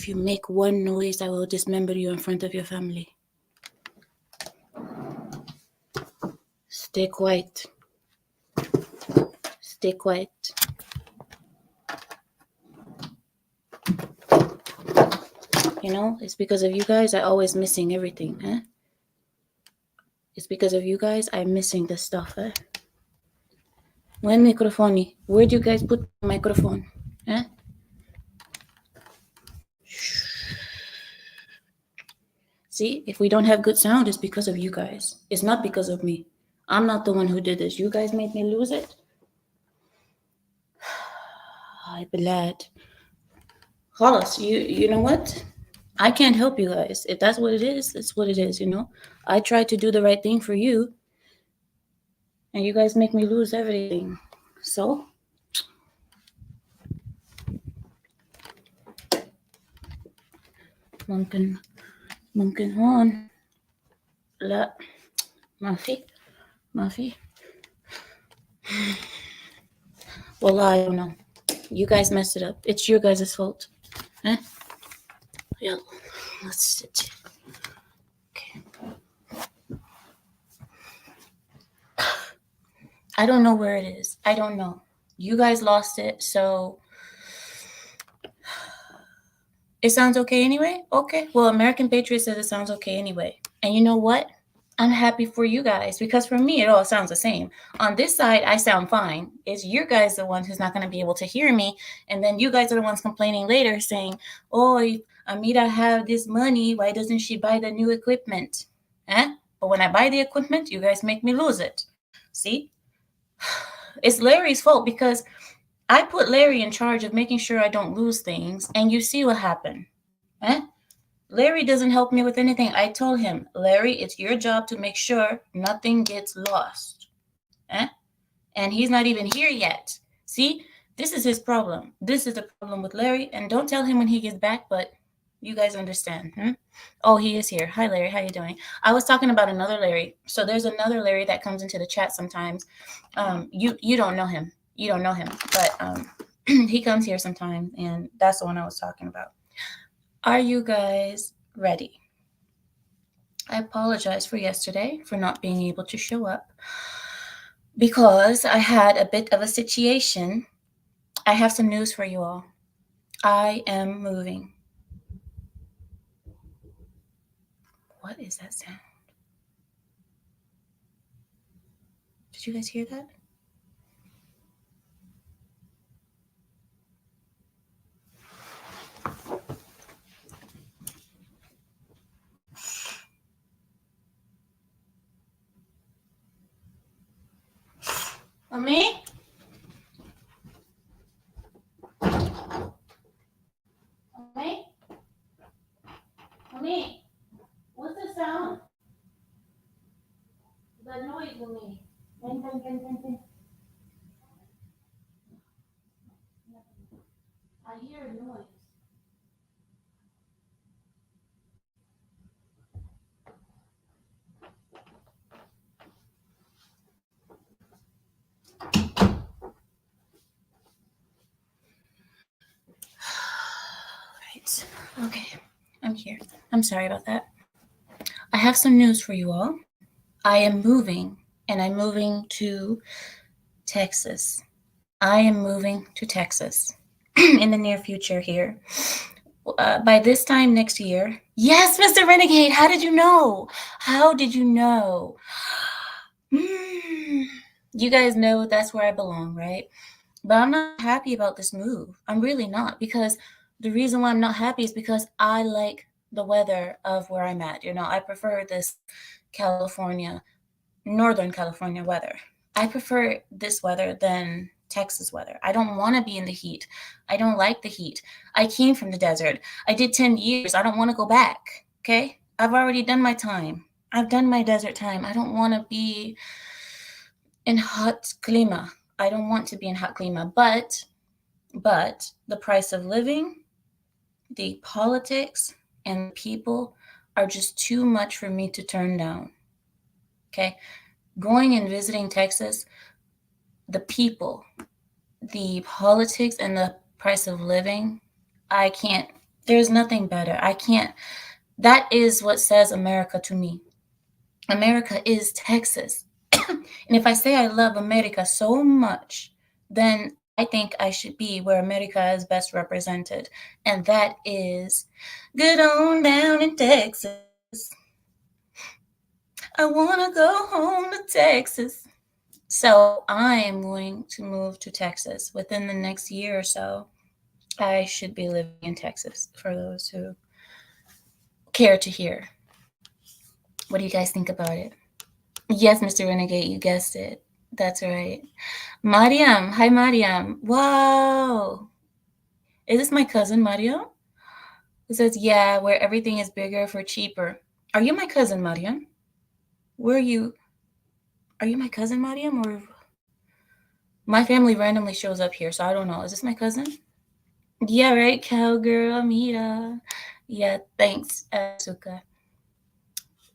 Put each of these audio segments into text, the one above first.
If you make one noise, I will dismember you in front of your family. Stay quiet. Stay quiet. You know, it's because of you guys I always missing everything, huh? It's because of you guys I'm missing the stuff, huh? When microphone? Where do you guys put the microphone? Huh? See, if we don't have good sound, it's because of you guys. It's not because of me. I'm not the one who did this. You guys made me lose it. I blad. Khalas, you know what? I can't help you guys. If that's what it is, it's what it is, you know? I try to do the right thing for you, and you guys make me lose everything. So, ممكن هون. لا ما في والله I don't know. You guys messed it up. It's your guys' fault. Huh? Yeah, let's sit. Okay. I don't know where it is. I don't know. You guys lost it, so it sounds okay anyway? Okay. Well, American Patriot says it sounds okay anyway. And you know what? I'm happy for you guys because for me, it all sounds the same. On this side, I sound fine. It's you guys the one who's not going to be able to hear me. And then you guys are the ones complaining later saying, oh, if Amira have this money, why doesn't she buy the new equipment? Eh? But when I buy the equipment, you guys make me lose it. See? It's Larry's fault because I put Larry in charge of making sure I don't lose things. And you see what happened. Eh? Larry doesn't help me with anything. I told him, Larry, it's your job to make sure nothing gets lost. Eh? And he's not even here yet. See, this is his problem. This is the problem with Larry. And don't tell him when he gets back, but you guys understand. Oh, he is here. Hi, Larry. How you doing? I was talking about another Larry. So there's another Larry that comes into the chat sometimes. You don't know him. You don't know him. But he comes here sometimes, and that's the one I was talking about. Are you guys ready? I apologize for yesterday for not being able to show up because I had a bit of a situation. I have some news for you all. I am moving. What is that sound? Did you guys hear that? Mommy? Mommy? Mommy? What's the sound? The noise, Mommy. Bang, bang, bang, bang, bang. I hear a noise. Right. Okay. I'm here. I'm sorry about that. I have some news for you all. I am moving, and I'm moving to Texas. I am moving to Texas in the near future here. By this time next year. Yes, Mr. Renegade, how did you know? How did you know? You guys know that's where I belong, right? But I'm not happy about this move. I'm really not, because the reason why I'm not happy is because I like the weather of where I'm at. You know, I prefer this California, Northern California weather. I prefer this weather than Texas weather. I don't want to be in the heat. I don't like the heat. I came from the desert. I did 10 years. I don't want to go back. Okay? I've already done my time. I've done my desert time. I don't want to be in hot clima. I don't want to be in hot clima. But the price of living, the politics, and people are just too much for me to turn down. Okay? Going and visiting Texas, the people, the politics, and the price of living, I can't There's nothing better. I can't. That is what says America to me. America is Texas. And if I say I love America so much, then I think I should be where America is best represented. And that is good on down in Texas. I want to go home to Texas. So I am going to move to Texas within the next year or so. I should be living in Texas for those who care to hear. What do you guys think about it? Yes, Mr. Renegade, you guessed it. That's right. Mariam. Hi, Mariam. Wow. Is this my cousin, Mariam? It says, yeah, where everything is bigger for cheaper. Are you my cousin, Mariam? Where are you? Are you my cousin, Mariam? Or my family randomly shows up here, so I don't know. Is this my cousin? Yeah, right, cowgirl, Mira. Yeah, thanks, Asuka.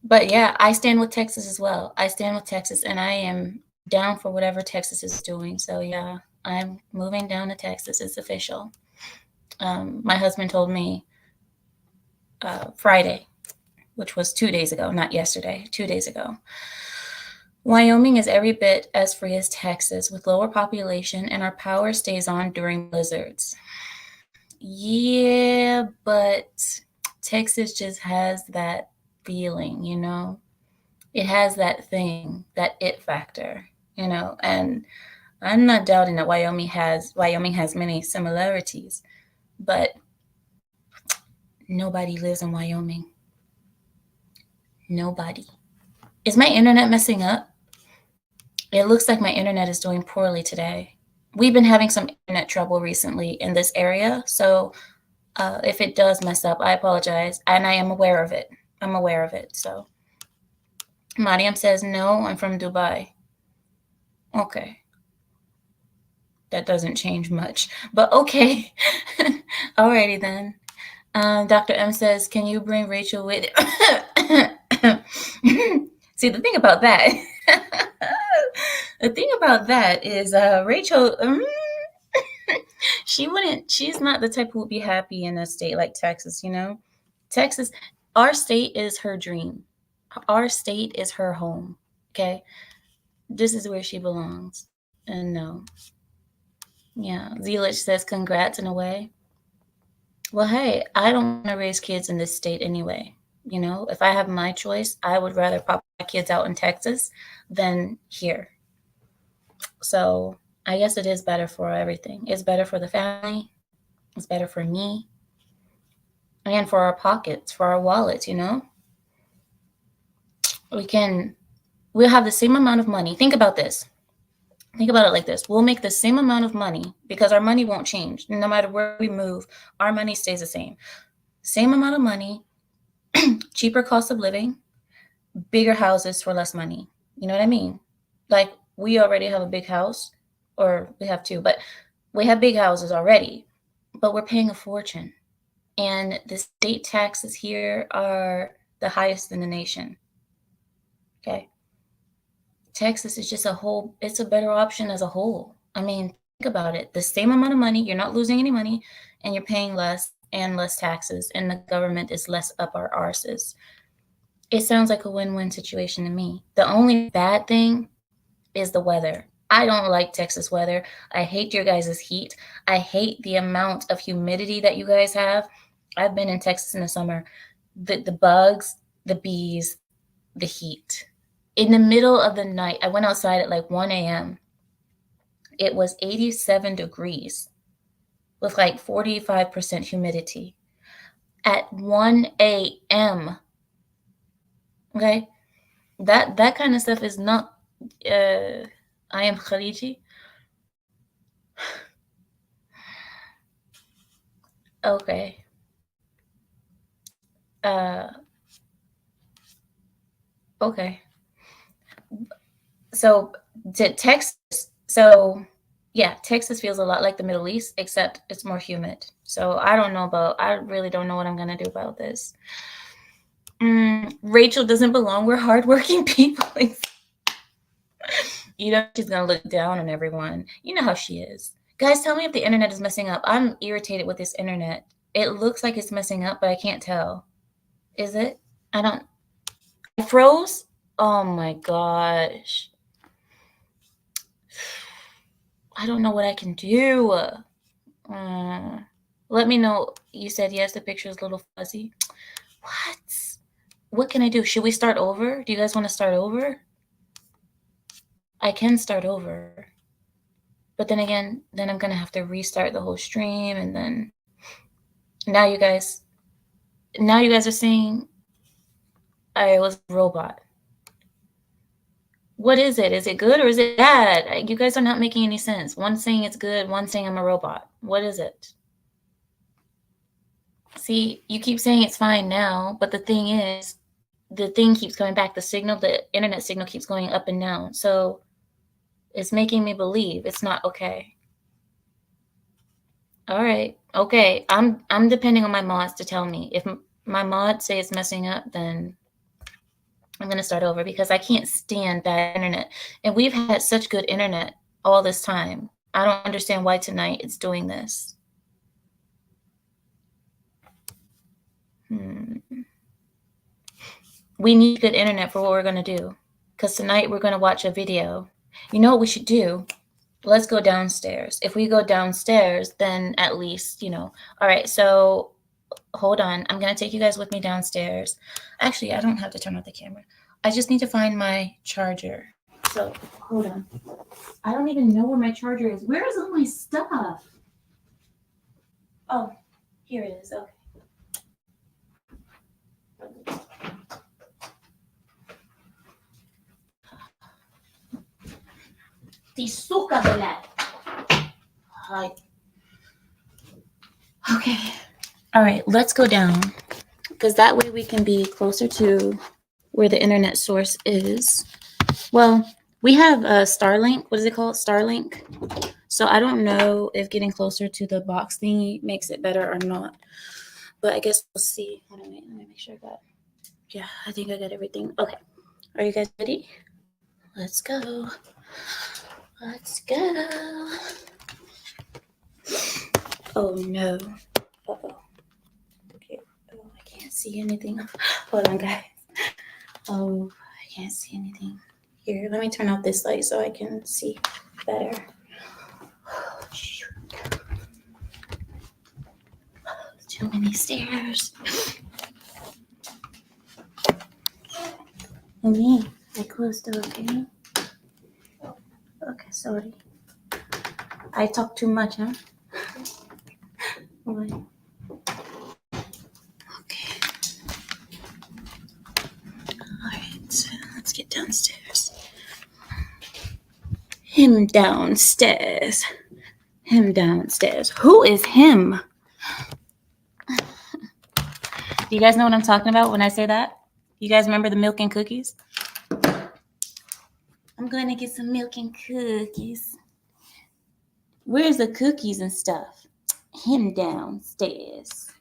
But yeah, I stand with Texas as well. I stand with Texas, and I am down for whatever Texas is doing. So yeah, I'm moving down to Texas. It's official. My husband told me Friday, which was 2 days ago, not yesterday, 2 days ago. Wyoming is every bit as free as Texas with lower population, and our power stays on during blizzards. Yeah, but Texas just has that feeling, you know? It has that thing, that it factor, you know? And I'm not doubting that Wyoming has many similarities, but nobody lives in Wyoming. Nobody. Is my internet messing up? It looks like my internet is doing poorly today. We've been having some internet trouble recently in this area, so if it does mess up, I apologize, and I am aware of it. I'm aware of it. So, Mariam says, no, I'm from Dubai. Okay. That doesn't change much, but okay. Alrighty then. Dr. M says, can you bring Rachel with? See, the thing about that, is Rachel, she's not the type who would be happy in a state like Texas, you know? Texas, our state is her dream. Our state is her home, okay? This is where she belongs. And no. Yeah, Zelich says congrats in a way. Well, hey, I don't want to raise kids in this state anyway. You know, if I have my choice, I would rather pop my kids out in Texas than here. So I guess it is better for everything. It's better for the family. It's better for me. And for our pockets, for our wallets, you know? We'll have the same amount of money. Think about this. Think about it like this. We'll make the same amount of money because our money won't change. No matter where we move, our money stays the same. Same amount of money, cheaper cost of living, bigger houses for less money. You know what I mean? Like, we already have a big house, or we have two, but we have big houses already, but we're paying a fortune. And the state taxes here are the highest in the nation. Okay. Texas is just it's a better option as a whole. I mean, think about it. The same amount of money, you're not losing any money, and you're paying less and less taxes, and the government is less up our arses. It sounds like a win-win situation to me. The only bad thing is the weather. I don't like Texas weather. I hate your guys' heat. I hate the amount of humidity that you guys have. I've been in Texas in the summer. The bugs, the bees, the heat. In the middle of the night, I went outside at like 1 a.m. It was 87 degrees with like 45% humidity at 1 a.m. Okay? That kind of stuff is not I am Khaliji. Okay. Okay. So to Texas, yeah, Texas feels a lot like the Middle East, except it's more humid. So I really don't know what I'm gonna do about this. Rachel doesn't belong. We're hardworking people. You know, she's gonna look down on everyone. You know how she is. Guys, tell me if the internet is messing up. I'm irritated with this internet. It looks like it's messing up, but I can't tell. Is it? I don't. I froze? Oh my gosh. I don't know what I can do. Let me know. You said yes, the picture is a little fuzzy. What? What can I do? Should we start over? Do you guys want to start over? I can start over. But then again, then I'm going to have to restart the whole stream, and then now you guys are saying I was a robot. What is it? Is it good or is it bad? You guys are not making any sense. One saying it's good, one saying I'm a robot. What is it? See, you keep saying it's fine now, but the thing is, the thing keeps coming back. The internet signal keeps going up and down. So it's making me believe it's not okay. All right. Okay. I'm depending on my mods to tell me. If my mods say it's messing up, then I'm going to start over because I can't stand bad internet. And we've had such good internet all this time. I don't understand why tonight it's doing this. We need good internet for what we're going to do. Because tonight we're going to watch a video. You know what we should do? Let's go downstairs. If we go downstairs, then at least, all right, so hold on. I'm going to take you guys with me downstairs. Actually, I don't have to turn off the camera. I just need to find my charger. So hold on. I don't even know where my charger is. Where is all my stuff? Oh, here it is. Okay. Hi. Okay. All right, let's go down because that way we can be closer to where the internet source is. Well, we have Starlink. What is it called? Starlink. So I don't know if getting closer to the box thingy makes it better or not. But I guess we'll see. Hold on, wait, let me make sure I got. Yeah, I think I got everything. Okay. Are you guys ready? Let's go. Let's go. Oh no. Uh-oh. Okay. Oh, I can't see anything. Hold on, guys. Oh, I can't see anything. Here, let me turn off this light so I can see better. Oh, shoot. Too many stairs. And me, I closed the okay. Okay, sorry. I talk too much, huh? Okay. Alright, so let's get downstairs. Him downstairs. Him downstairs. Who is him? Do you guys know what I'm talking about when I say that? You guys remember the milk and cookies? I'm going to get some milk and cookies. Where's the cookies and stuff? Him downstairs.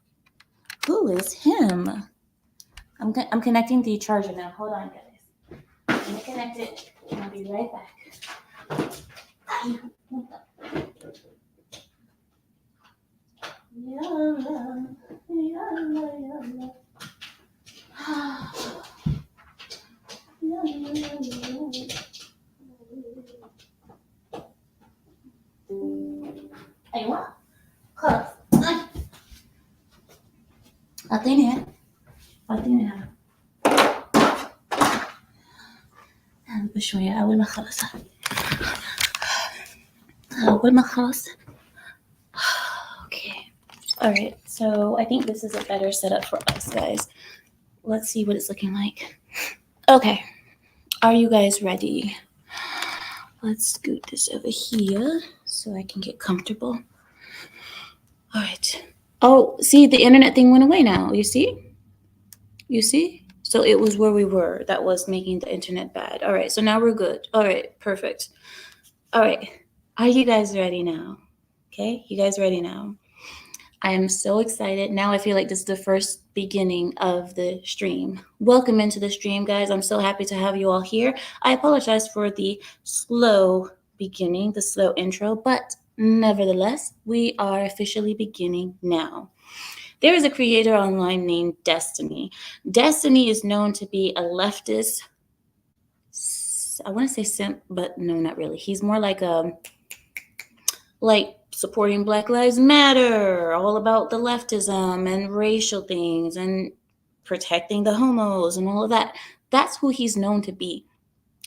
Who is him? I'm connecting the charger now. Hold on, guys. I'm going to connect it, and I'll be right back. أيوة خلاص أعطيني هذا بشوية أول ما خلص Okay. All right. So I think this is a better setup for us, guys. Let's see what it's looking like. Okay. Are you guys ready? Let's scoot this over here so I can get comfortable. All right. Oh, see, the internet thing went away now. You see? You see? So it was where we were that was making the internet bad. All right. So now we're good. All right. Perfect. All right. Are you guys ready now? Okay. You guys ready now? I am so excited. Now I feel like this is the first beginning of the stream. Welcome into the stream, guys. I'm so happy to have you all here. I apologize for the slow beginning, the slow intro, but nevertheless, we are officially beginning now. There is a creator online named Destiny. Destiny is known to be a leftist. I want to say simp, but no, not really. He's more like a supporting Black Lives Matter, all about the leftism and racial things and protecting the homos and all of that. That's who he's known to be.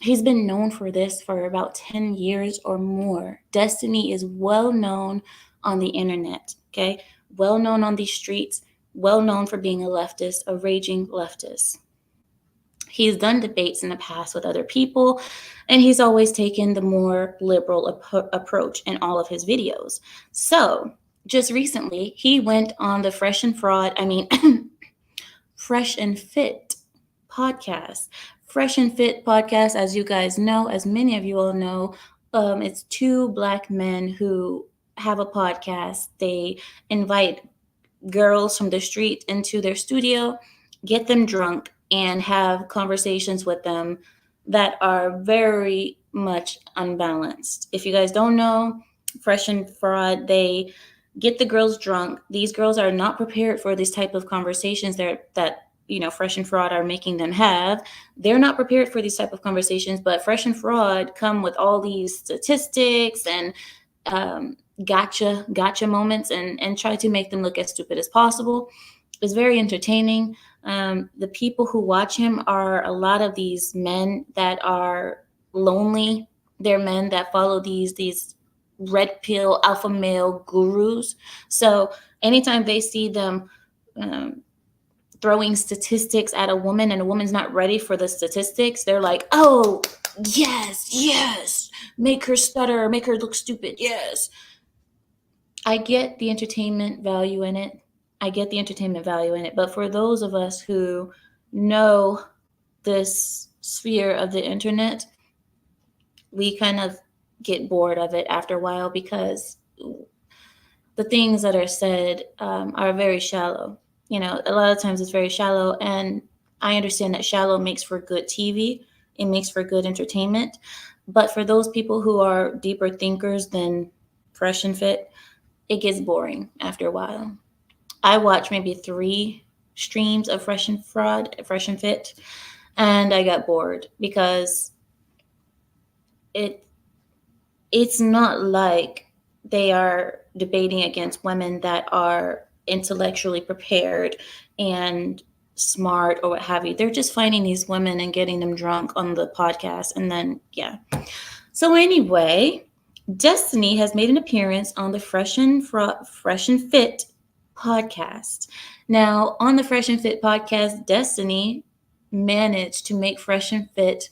He's been known for this for about 10 years or more. Destiny is well known on the internet, okay? Well known on these streets, well known for being a leftist, a raging leftist. He's done debates in the past with other people, and he's always taken the more liberal approach in all of his videos. So, just recently, he went on the Fresh and Fit podcast. Fresh and Fit podcast, as you guys know, as many of you all know, it's two Black men who have a podcast. They invite girls from the street into their studio, get them drunk, and have conversations with them that are very much unbalanced. If you guys don't know, Fresh and Fraud, they get the girls drunk. These girls are not prepared for these type of conversations that Fresh and Fraud are making them have. They're not prepared for these type of conversations, but Fresh and Fraud come with all these statistics and gotcha moments and try to make them look as stupid as possible. It's very entertaining. The people who watch him are a lot of these men that are lonely. They're men that follow these red pill alpha male gurus. So anytime they see them throwing statistics at a woman and a woman's not ready for the statistics, they're like, oh, yes, make her stutter, make her look stupid, yes. I get the entertainment value in it. But for those of us who know this sphere of the internet, we kind of get bored of it after a while because the things that are said are very shallow. A lot of times it's very shallow, and I understand that shallow makes for good TV. It makes for good entertainment. But for those people who are deeper thinkers than Fresh and Fit, it gets boring after a while. I watched maybe 3 streams of Fresh and Fit, and I got bored because it's not like they are debating against women that are intellectually prepared and smart or what have you. They're just finding these women and getting them drunk on the podcast, and then So anyway, Destiny has made an appearance on the Fresh and Fit podcast. Now, on the Fresh and Fit podcast, Destiny managed to make Fresh and Fit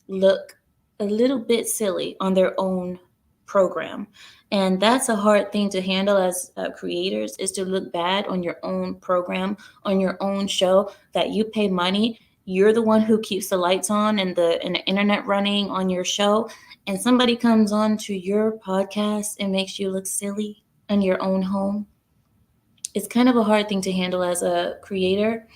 look a little bit silly on their own program. And that's a hard thing to handle as creators, is to look bad on your own program, on your own show that you pay money. You're the one who keeps the lights on and the internet running on your show, and somebody comes on to your podcast and makes you look silly in your own home. It's kind of a hard thing to handle as a creator,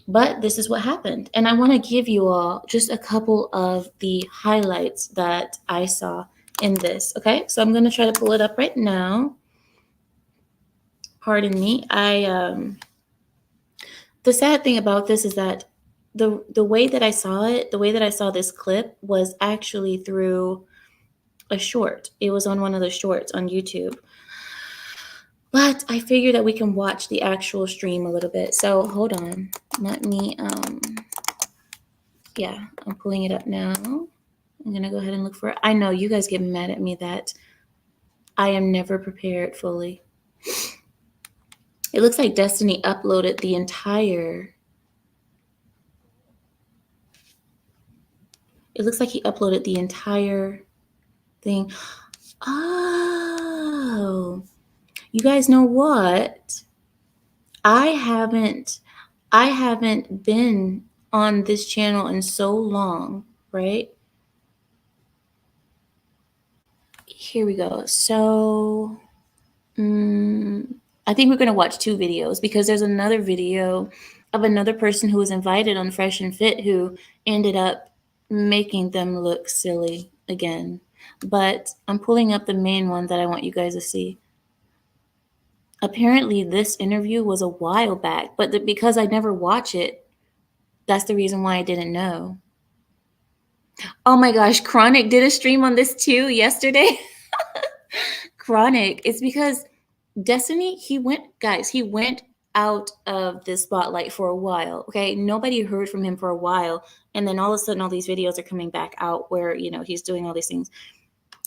but this is what happened. And I want to give you all just a couple of the highlights that I saw in this. Okay, so I'm going to try to pull it up right now. Pardon me. The sad thing about this is that the way that I saw it, the way that I saw this clip was actually through a short. It was on one of the shorts on YouTube. But I figured that we can watch the actual stream a little bit. So hold on. Let me, I'm pulling it up now. I'm going to go ahead and look for it. I know you guys get mad at me that I am never prepared fully. It looks like Destiny uploaded the entire... It looks like he uploaded the entire thing. Oh, you guys know what? I haven't been on this channel in so long, right? Here we go. So I think we're going to watch 2 videos because there's another video of another person who was invited on Fresh and Fit who ended up making them look silly again. But I'm pulling up the main one that I want you guys to see. Apparently, this interview was a while back, but because I never watch it, that's the reason why I didn't know. Oh my gosh, Chronic did a stream on this too yesterday. Chronic, it's because Destiny, he went out of the spotlight for a while. Okay, nobody heard from him for a while, and then all of a sudden, all these videos are coming back out where he's doing all these things.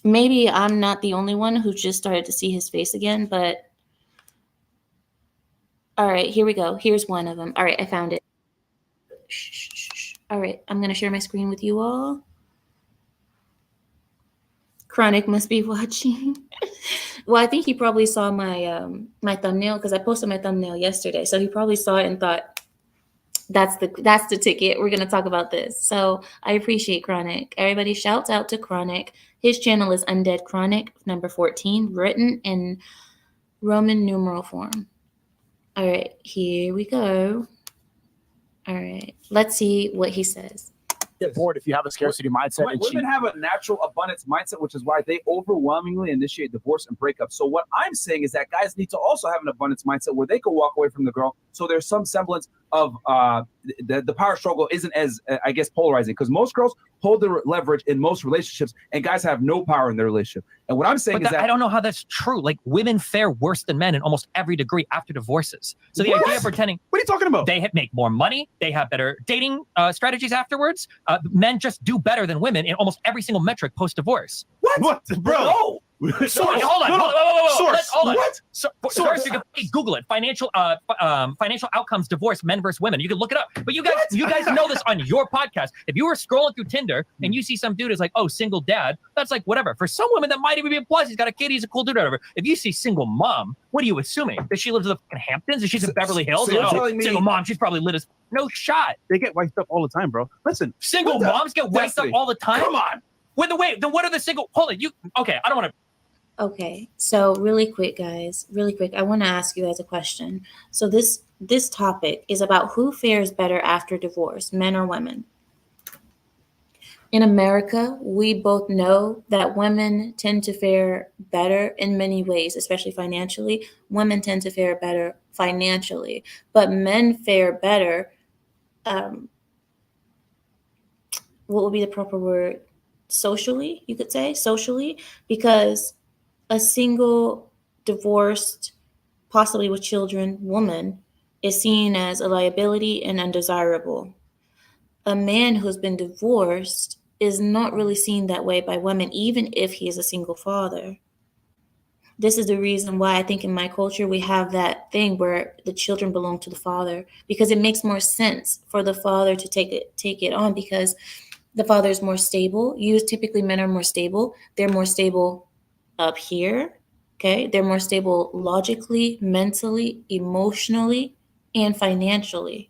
Maybe I'm not the only one who just started to see his face again, but all right, here we go. Here's one of them. All right, I found it. Shh. All right, I'm gonna share my screen with you all. Chronic must be watching. Well, I think he probably saw my thumbnail because I posted my thumbnail yesterday. So he probably saw it and thought, that's the ticket. We're gonna talk about this. So I appreciate Chronic. Everybody shouts out to Chronic. His channel is Undead Chronic number 14, written in Roman numeral form. All right, here we go. All right, let's see what he says. Get bored if you have a scarcity mindset. Women have a natural abundance mindset, which is why they overwhelmingly initiate divorce and breakup. So what I'm saying is that guys need to also have an abundance mindset where they can walk away from the girl. So there's some semblance of the power struggle isn't as, I guess, polarizing, because most girls hold their leverage in most relationships and guys have no power in their relationship. And what I'm saying is that I don't know how that's true. Like, women fare worse than men in almost every degree after divorces. So the idea of pretending, what are you talking about? They make more money, they have better dating strategies afterwards. Men just do better than women in almost every single metric post-divorce. What? Bro. No. Source. Hold on. Source. What? Source. You can Google it. Financial outcomes, divorce, men versus women. You can look it up. But you guys know this on your podcast. If you were scrolling through Tinder and you see some dude is like, oh, single dad, that's like whatever. For some women, that might even be a plus. He's got a kid. He's a cool dude, whatever. If you see single mom, what are you assuming? That she lives in the fucking Hamptons? That she's in Beverly Hills? Single mom, she's probably lit as no shot. They get wiped up all the time, bro. Listen, single moms get wiped up all the time. Come on. Then what are the single? Hold on, okay? I don't want to. Okay, so really quick, guys, I want to ask you guys a question. So this topic is about who fares better after divorce, men or women. In America, we both know that women tend to fare better in many ways, especially financially. Women tend to fare better financially, but men fare better. What would be the proper word? Socially, you could say socially, because a single, divorced, possibly with children, woman is seen as a liability and undesirable. A man who's been divorced is not really seen that way by women, even if he is a single father. This is the reason why I think in my culture we have that thing where the children belong to the father, because it makes more sense for the father to take it on, because the father is more stable. Typically men are more stable. They're more stable up here, okay? They're more stable logically, mentally, emotionally, and financially.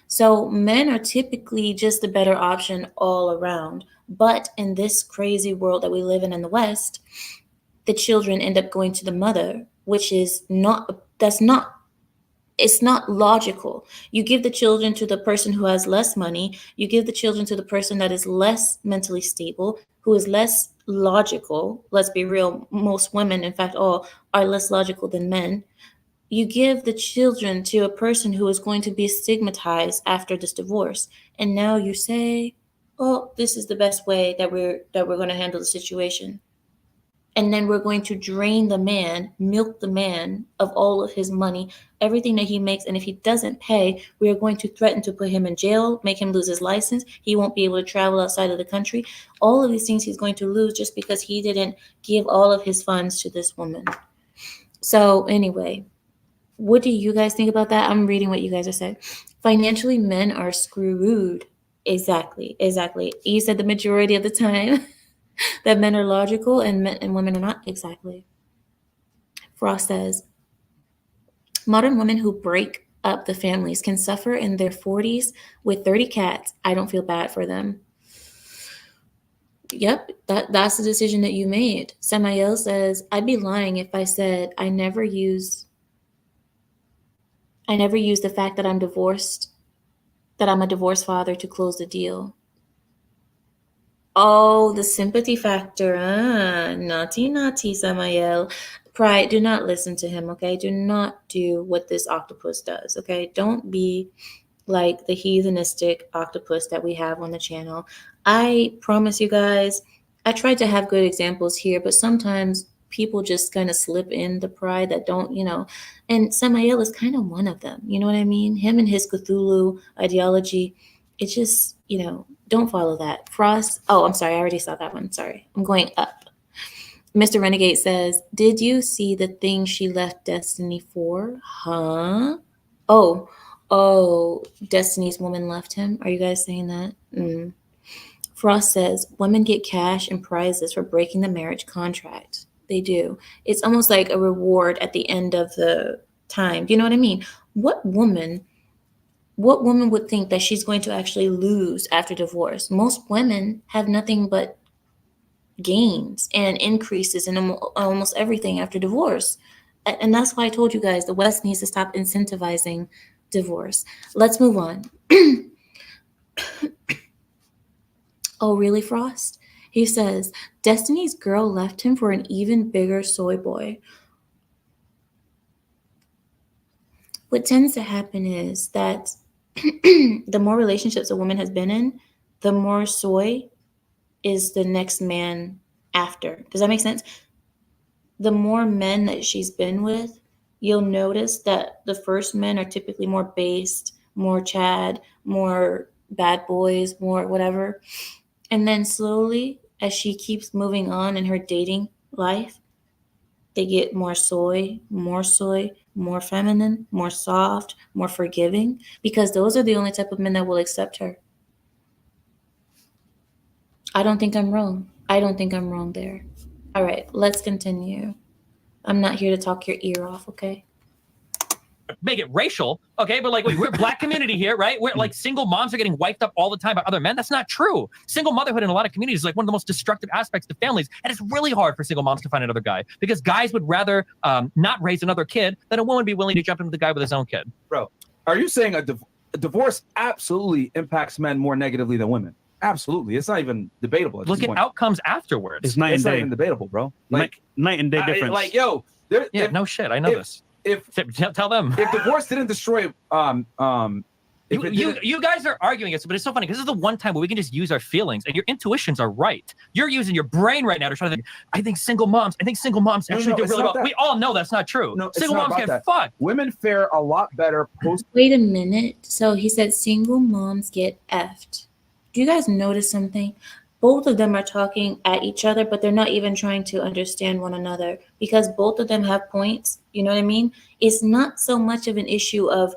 So men are typically just a better option all around. But in this crazy world that we live in the West, the children end up going to the mother, which is it's not logical. You give the children to the person who has less money. You give the children to the person that is less mentally stable, who is less logical. Let's be real. Most women, in fact, all are less logical than men. You give the children to a person who is going to be stigmatized after this divorce. And now you say, oh, this is the best way that we're going to handle the situation. And then we're going to drain the man, milk the man of all of his money, everything that he makes. And if he doesn't pay, we are going to threaten to put him in jail, make him lose his license. He won't be able to travel outside of the country. All of these things he's going to lose just because he didn't give all of his funds to this woman. So anyway, what do you guys think about that? I'm reading what you guys are saying. Financially, men are screwed. Exactly. You said the majority of the time. That men are logical and women are not. Exactly. Frost says, modern women who break up the families can suffer in their 40s with 30 cats. I don't feel bad for them. Yep, that's the decision that you made. Samael says, I'd be lying if I said I never use the fact that I'm divorced, that I'm a divorced father to close the deal. Oh, the sympathy factor. Naughty, Samael. Pride, do not listen to him, okay? Do not do what this octopus does, okay? Don't be like the heathenistic octopus that we have on the channel. I promise you guys, I tried to have good examples here, but sometimes people just kind of slip in the pride that don't, and Samael is kind of one of them. You know what I mean? Him and his Cthulhu ideology, it just, don't follow that. Frost, oh, I'm sorry, I already saw that one. Sorry. I'm going up. Mr. Renegade says, did you see the thing she left Destiny for? Huh? Oh, Destiny's woman left him. Are you guys saying that? Frost says, women get cash and prizes for breaking the marriage contract. They do. It's almost like a reward at the end of the time. Do you know what I mean? What woman would think that she's going to actually lose after divorce? Most women have nothing but gains and increases in almost everything after divorce. And that's why I told you guys the West needs to stop incentivizing divorce. Let's move on. Oh, really, Frost? He says, Destiny's girl left him for an even bigger soy boy. What tends to happen is that the more relationships a woman has been in, the more soy is the next man after. Does that make sense? The more men that she's been with, you'll notice that the first men are typically more based, more Chad, more bad boys, more whatever. And then slowly, as she keeps moving on in her dating life, they get more soy, more feminine, more soft, more forgiving, because those are the only type of men that will accept her. I don't think I'm wrong. I don't think I'm wrong there. All right, let's continue. I'm not here to talk your ear off, okay? Make it racial, okay? But like, wait, we're black community here, right? We're like single moms are getting wiped up all the time by other men. That's not true. Single motherhood in a lot of communities is like one of the most destructive aspects to families. And it's really hard for single moms to find another guy because guys would rather not raise another kid than a woman be willing to jump into the guy with his own kid. Bro, are you saying a divorce absolutely impacts men more negatively than women? Absolutely. It's not even debatable. Look at outcomes afterwards. It's night and not day. even debatable, bro. Like night and day difference. Like, yo, no shit. I know this. Tell them. If divorce didn't destroy you guys are arguing it, but it's so funny because this is the one time where we can just use our feelings and your intuitions are right. You're using your brain right now to try to think, I think single moms actually do really well. We all know that's not true. No, single moms get fucked. Women fare a lot better post. Wait a minute. So he said single moms get effed. Do you guys notice something? Both of them are talking at each other, but they're not even trying to understand one another because both of them have points. You know what I mean? It's not so much of an issue of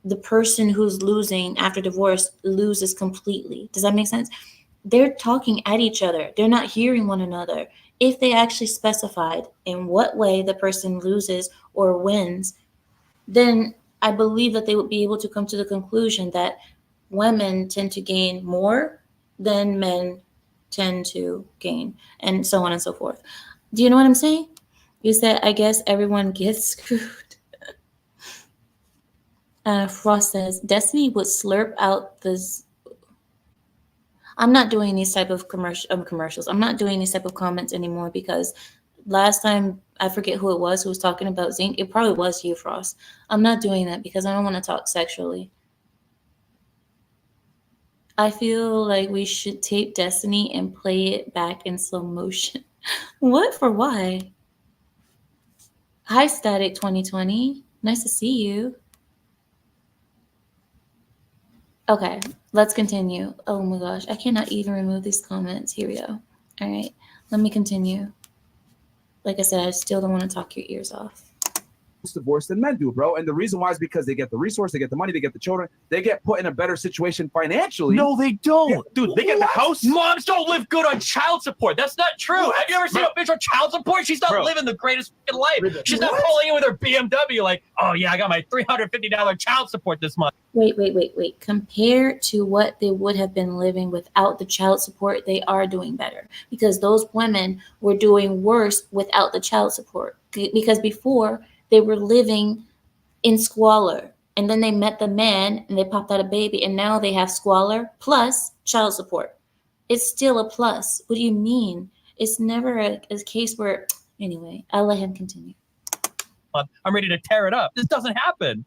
the person who's losing after divorce loses completely. Does that make sense? They're talking at each other. They're not hearing one another. If they actually specified in what way the person loses or wins, then I believe that they would be able to come to the conclusion that women tend to gain more than men tend to gain, and so on and so forth. Do you know what I'm saying? You said, I guess everyone gets screwed. Frost says, Destiny would slurp out this. I'm not doing these type of commercials. I'm not doing these type of comments anymore because last time, I forget who it was who was talking about zinc. It probably was you, Frost. I'm not doing that because I don't want to talk sexually. I feel like we should tape Destiny and play it back in slow motion. What for why? Hi, Static 2020. Nice to see you. Okay, let's continue. Oh my gosh, I cannot even remove these comments. Here we go. All right, let me continue. Like I said, I still don't want to talk your ears off. Divorce than men do, bro. And the reason why is because they get the resource, they get the money, they get the children, they get put in a better situation financially. No, they don't. Yeah. Dude, they get the house. Moms don't live good on child support. That's not true. Have you ever seen a bitch on child support? She's not living the greatest fucking life. She's not pulling in with her BMW like, oh yeah, I got my $350 child support this month. Wait. Compared to what they would have been living without the child support, they are doing better because those women were doing worse without the child support. Because before, they were living in squalor. And then they met the man and they popped out a baby. And now they have squalor plus child support. It's still a plus. What do you mean? It's never a case where, Anyway, I'll let him continue. I'm ready to tear it up. This doesn't happen.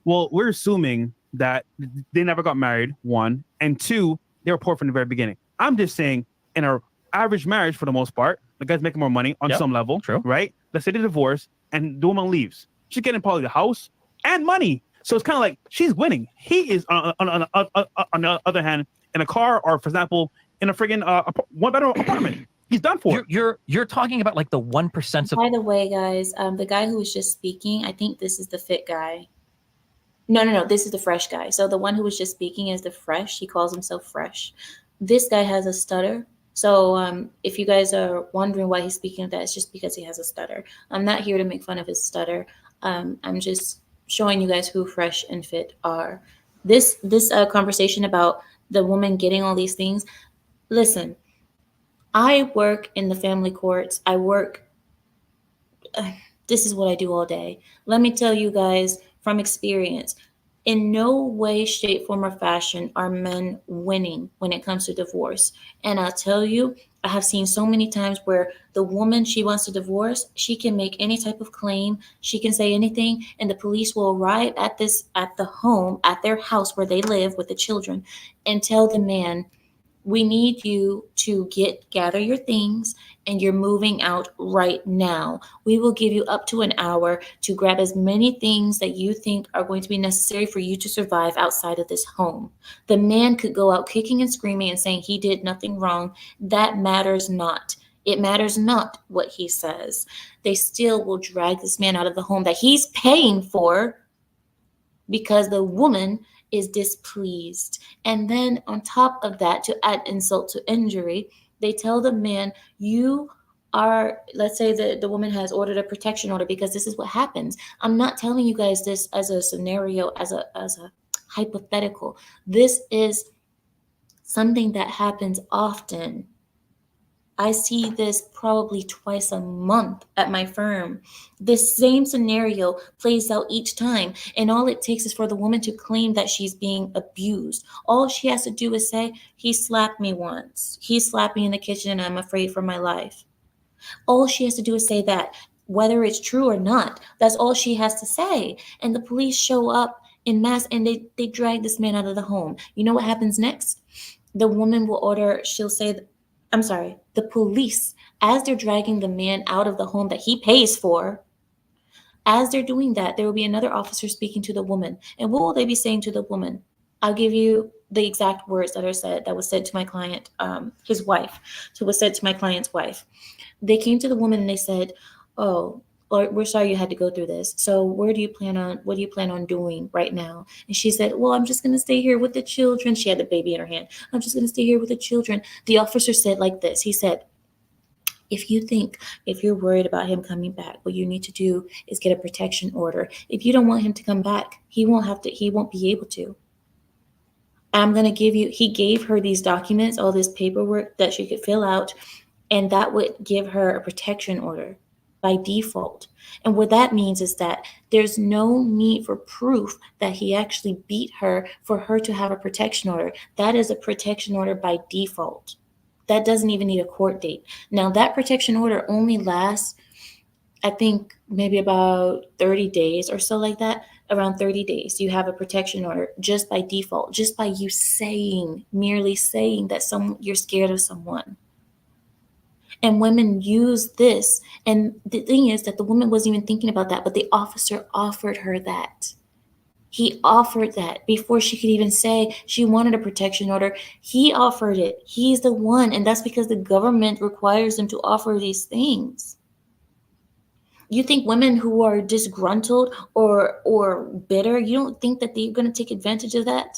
Well, we're assuming that they never got married, one, and two, they were poor from the very beginning. I'm just saying, in our average marriage, for the most part, the guy's making more money on some level, true, right? Let's say they divorce and the woman leaves. She's getting probably the house and money. So it's kind of like she's winning. He is, on the other hand, in a car or, for example, in a friggin' one-bedroom apartment. He's done for. You're talking about like the 1% of. By the way, guys, the guy who was just speaking, I think this is the fit guy. No, this is the fresh guy. So the one who was just speaking is the fresh. He calls himself fresh. This guy has a stutter. So if you guys are wondering why he's speaking of that, it's just because he has a stutter. I'm not here to make fun of his stutter. I'm just showing you guys who fresh and fit are. This conversation about the woman getting all these things. Listen, I work in the family courts. I work. This is what I do all day. Let me tell you guys from experience, in no way, shape, form, or fashion are men winning when it comes to divorce. And I'll tell you, I have seen so many times where the woman, she wants to divorce, she can make any type of claim, she can say anything, and the police will arrive at the home, at their house where they live with the children, and tell the man, we need you to gather your things and you're moving out right now. We will give you up to an hour to grab as many things that you think are going to be necessary for you to survive outside of this home. The man could go out kicking and screaming and saying he did nothing wrong. That matters not. It matters not what he says. They still will drag this man out of the home that he's paying for because the woman is displeased. And then on top of that, to add insult to injury, they tell the man, you are, let's say that the woman has ordered a protection order, because this is what happens. I'm not telling you guys this as a scenario, as a hypothetical. This is something that happens often. I see this probably twice a month at my firm. This same scenario plays out each time, and all it takes is for the woman to claim that she's being abused. All she has to do is say, he slapped me once. He slapped me in the kitchen and I'm afraid for my life. All she has to do is say that, whether it's true or not. That's all she has to say. And the police show up in mass and they drag this man out of the home. You know what happens next? The woman will order, she'll say, the police, as they're dragging the man out of the home that he pays for, as they're doing that, there will be another officer speaking to the woman. And what will they be saying to the woman? I'll give you the exact words that was said to my client, his wife. So it was said to my client's wife. They came to the woman and they said, oh, we're sorry you had to go through this. So what do you plan on doing right now? And she said, well, I'm just going to stay here with the children. She had the baby in her hand. I'm just going to stay here with the children. The officer said like this. He said, if you're worried about him coming back, what you need to do is get a protection order. If you don't want him to come back, he won't be able to. He gave her these documents, all this paperwork that she could fill out, and that would give her a protection order by default. And what that means is that there's no need for proof that he actually beat her for her to have a protection order. That is a protection order by default. That doesn't even need a court date. Now, that protection order only lasts, I think, maybe about 30 days or so, like that. Around 30 days, you have a protection order just by default, just by you merely saying that you're scared of someone. And women use this. And the thing is that the woman wasn't even thinking about that, but the officer offered her that. He offered that before she could even say she wanted a protection order. He offered it. He's the one. And that's because the government requires them to offer these things. You think women who are disgruntled or bitter, you don't think that they're going to take advantage of that?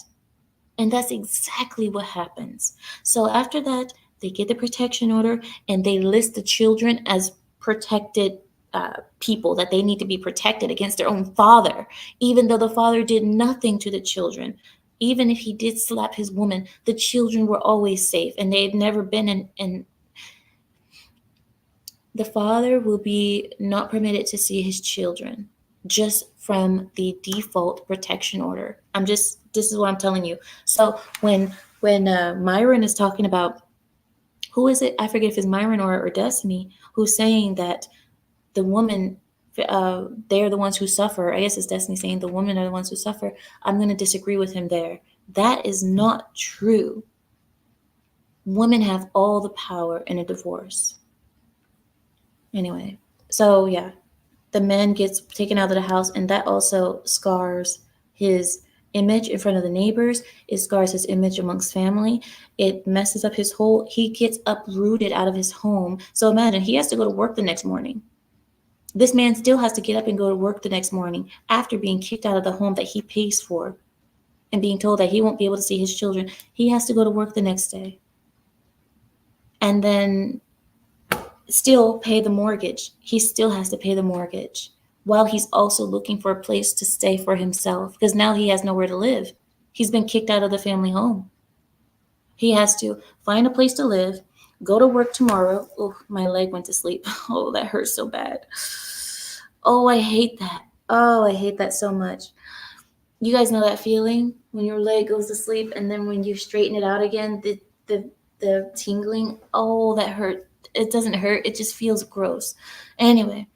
And that's exactly what happens. So after that, they get the protection order and they list the children as protected people, that they need to be protected against their own father, even though the father did nothing to the children. Even if he did slap his woman, the children were always safe and they had never been in. The father will be not permitted to see his children just from the default protection order. This is what I'm telling you. So when Myron is talking about, who is it? I forget if it's Myron or Destiny, who's saying that the woman, they're the ones who suffer. I guess it's Destiny saying the women are the ones who suffer. I'm going to disagree with him there. That is not true. Women have all the power in a divorce. Anyway, so yeah, the man gets taken out of the house, and that also scars his image in front of the neighbors. It scars his image amongst family. It messes up his whole, he gets uprooted out of his home. So imagine, he has to go to work the next morning. This man still has to get up and go to work the next morning after being kicked out of the home that he pays for and being told that he won't be able to see his children. He has to go to work the next day. And then still pay the mortgage. He still has to pay the mortgage while he's also looking for a place to stay for himself, because now he has nowhere to live. He's been kicked out of the family home. He has to find a place to live, go to work tomorrow. Oh, my leg went to sleep. Oh, that hurts so bad. Oh, I hate that. Oh, I hate that so much. You guys know that feeling when your leg goes to sleep and then when you straighten it out again, the tingling. Oh, that hurt. It doesn't hurt. It just feels gross. Anyway,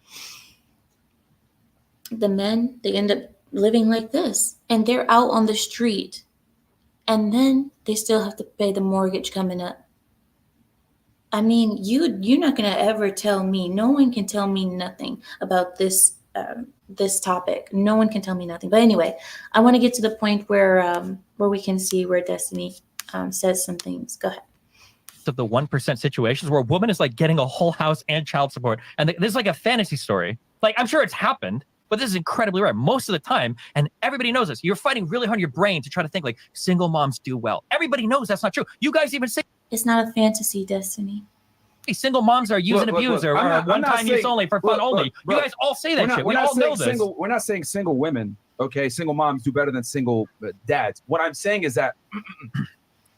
the men, they end up living like this, and they're out on the street, and then they still have to pay the mortgage coming up. I mean, you're not gonna ever tell me. No one can tell me nothing about this this topic. No one can tell me nothing. But anyway, I want to get to the point where we can see where Destiny says some things. Go ahead. Of the 1% situations where a woman is like getting a whole house and child support, and this is like a fantasy story. Like, I'm sure it's happened, but this is incredibly rare most of the time, and everybody knows this. You're fighting really hard in your brain to try to think like single moms do well. Everybody knows that's not true. You guys even say it's not a fantasy, Destiny. Single moms are used and abused, or one-time use only, for fun only. You guys all say that shit. We all know this. We're not saying single women, okay, single moms do better than single dads. What I'm saying is that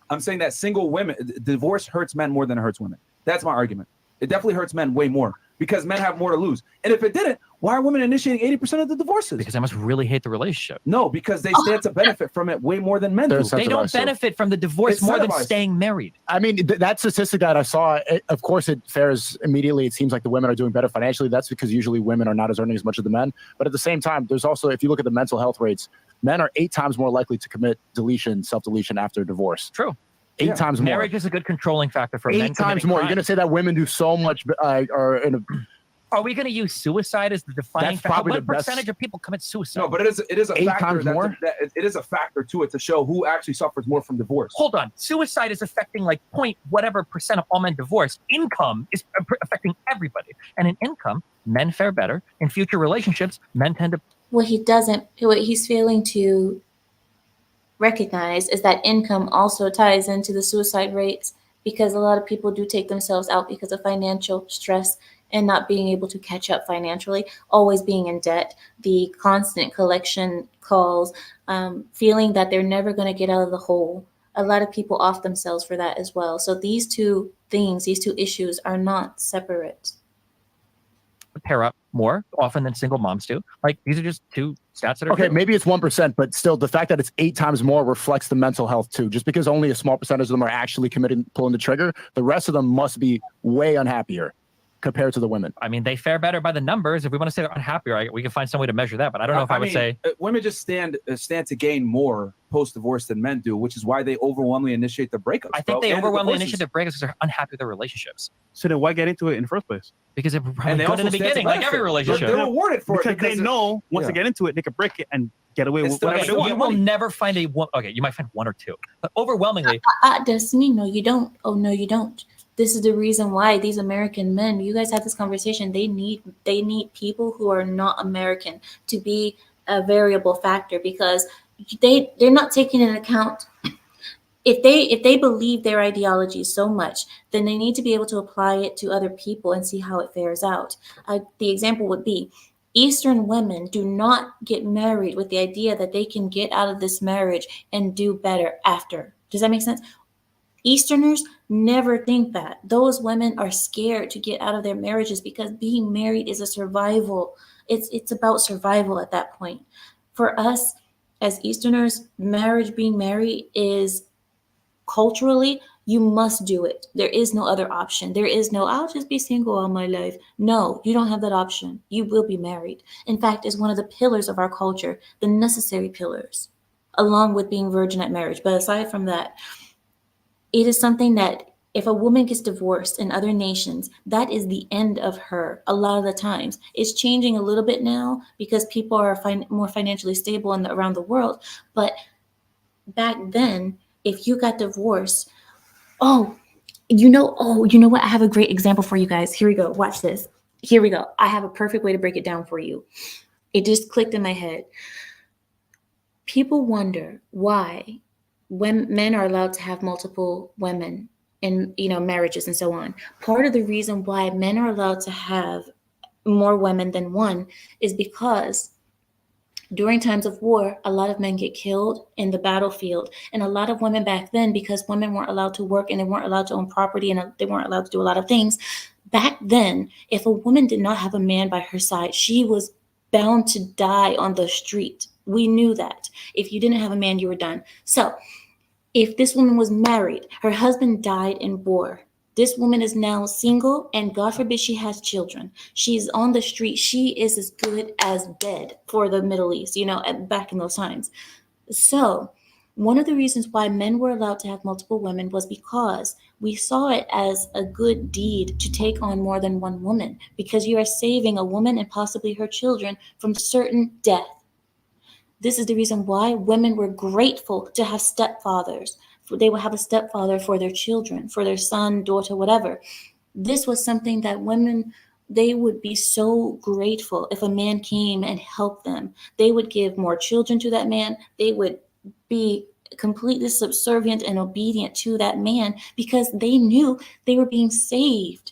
I'm saying that single women, divorce hurts men more than it hurts women. That's my argument. It definitely hurts men way more because men have more to lose. And if it didn't, why are women initiating 80% of the divorces? Because they must really hate the relationship. No, because they stand to benefit from it way more than men do. They don't benefit from the divorce more than staying married. I mean, that statistic that I saw, of course, it fares immediately. It seems like the women are doing better financially. That's because usually women are not as earning as much as the men. But at the same time, there's also, if you look at the mental health rates, men are 8 times more likely to commit self-deletion after divorce. True. 8 times more. Marriage is a good controlling factor for men. 8 times more. You're going to say that women do so much Are we going to use suicide as the defining factor? What percentage of people commit suicide? No, but it is a 8 factor. times more? It is a factor to it to show who actually suffers more from divorce. Hold on. Suicide is affecting like % of all men divorced. Income is affecting everybody. And in income, men fare better. In future relationships, men tend to... What he's failing to recognize is that income also ties into the suicide rates, because a lot of people do take themselves out because of financial stress and not being able to catch up financially, always being in debt, the constant collection calls, feeling that they're never going to get out of the hole. A lot of people off themselves for that as well. So these two things, these two issues are not separate. Pair up more often than single moms do. Like, these are just two stats that are okay. true. Maybe it's 1%, but still, the fact that it's 8 times more reflects the mental health too. Just because only a small percentage of them are actually pulling the trigger, the rest of them must be way unhappier compared to the women. I mean, they fare better by the numbers. If we want to say they're unhappier, we can find some way to measure that. But I don't know if I would say women just stand to gain more post-divorce than men do, which is why they overwhelmingly initiate the breakups. I think they overwhelmingly initiate the breakups because they're unhappy with their relationships. So then why get into it in the first place? Because they're probably good in the beginning, like every relationship. They're rewarded for it because they know once they get into it, they can break it and get away with whatever they want. You will never find you might find one or two, but overwhelmingly. Destiny, no, you don't. Oh, no, you don't. This is the reason why these American men, you guys had this conversation, they need people who are not American to be a variable factor, because they're not taking into account, if they believe their ideology so much, then they need to be able to apply it to other people and see how it fares out. The example would be, Eastern women do not get married with the idea that they can get out of this marriage and do better after. Does that make sense? Easterners never think that. Those women are scared to get out of their marriages because being married is a survival. It's about survival at that point. For us as Easterners, being married is culturally, You must do it. There is no other option. There is no, I'll just be single all my life. No, you don't have that option. You will be married. In fact, it's one of the pillars of our culture, the necessary pillars, along with being virgin at marriage. But aside from that, it is something that if a woman gets divorced in other nations, that is the end of her a lot of the times. It's changing a little bit now because people are more financially stable around the world. But back then, if you got divorced, oh, you know what? I have a great example for you guys. Here we go. Watch this. Here we go. I have a perfect way to break it down for you. It just clicked in my head. People wonder why when men are allowed to have multiple women in marriages and so on. Part of the reason why men are allowed to have more women than one is because during times of war, a lot of men get killed in the battlefield. And a lot of women back then, because women weren't allowed to work and they weren't allowed to own property and they weren't allowed to do a lot of things, back then, if a woman did not have a man by her side, she was bound to die on the street. We knew that. If you didn't have a man, you were done. So if this woman was married, her husband died in war, this woman is now single, and God forbid she has children. She's on the street. She is as good as dead for the Middle East, back in those times. So one of the reasons why men were allowed to have multiple women was because we saw it as a good deed to take on more than one woman, because you are saving a woman and possibly her children from certain death. This is the reason why women were grateful to have stepfathers. They would have a stepfather for their children, for their son, daughter, whatever. This was something that women, they would be so grateful if a man came and helped them. They would give more children to that man. They would be completely subservient and obedient to that man because they knew they were being saved.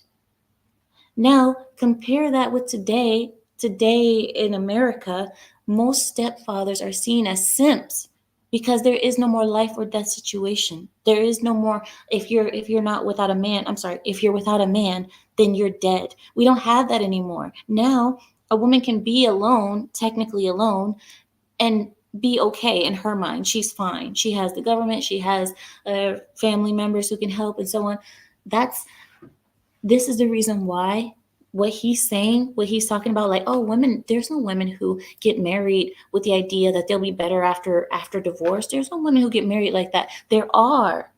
Now, compare that with today. Today in America, most stepfathers are seen as simps because there is no more life or death situation. There is no more, if you're not without a man, if you're without a man, then you're dead. We don't have that anymore. Now, a woman can be alone, technically alone, and be okay in her mind. She's fine. She has the government, she has family members who can help and so on. This is the reason why what he's saying, what he's talking about, like, oh, women, there's no women who get married with the idea that they'll be better after divorce. There's no women who get married like that. There are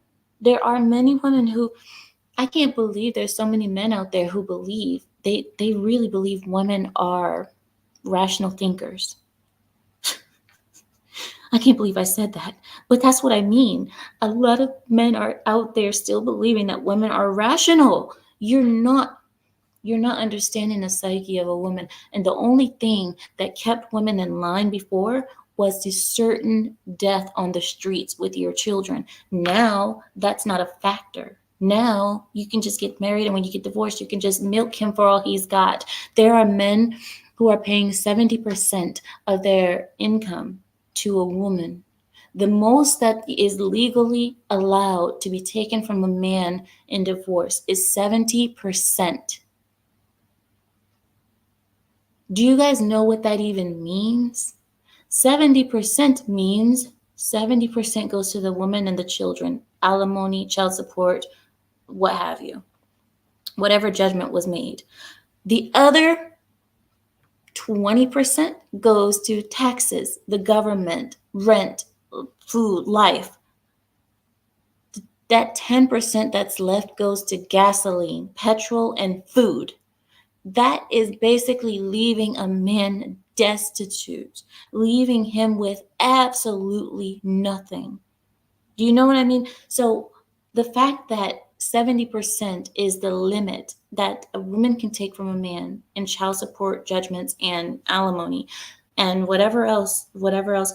many women who, I can't believe there's so many men out there who believe, they really believe women are rational thinkers. I can't believe I said that, but that's what I mean. A lot of men are out there still believing that women are rational. You're not understanding the psyche of a woman. And the only thing that kept women in line before was the certain death on the streets with your children. Now, that's not a factor. Now, you can just get married, and when you get divorced, you can just milk him for all he's got. There are men who are paying 70% of their income to a woman. The most that is legally allowed to be taken from a man in divorce is 70%. Do you guys know what that even means? 70% means 70% goes to the woman and the children, alimony, child support, what have you, whatever judgment was made. The other 20% goes to taxes, the government, rent, food, life. That 10% that's left goes to gasoline, petrol, and food. That is basically leaving a man destitute, leaving him with absolutely nothing. Do you know what I mean? So the fact that 70% is the limit that a woman can take from a man in child support judgments and alimony and whatever else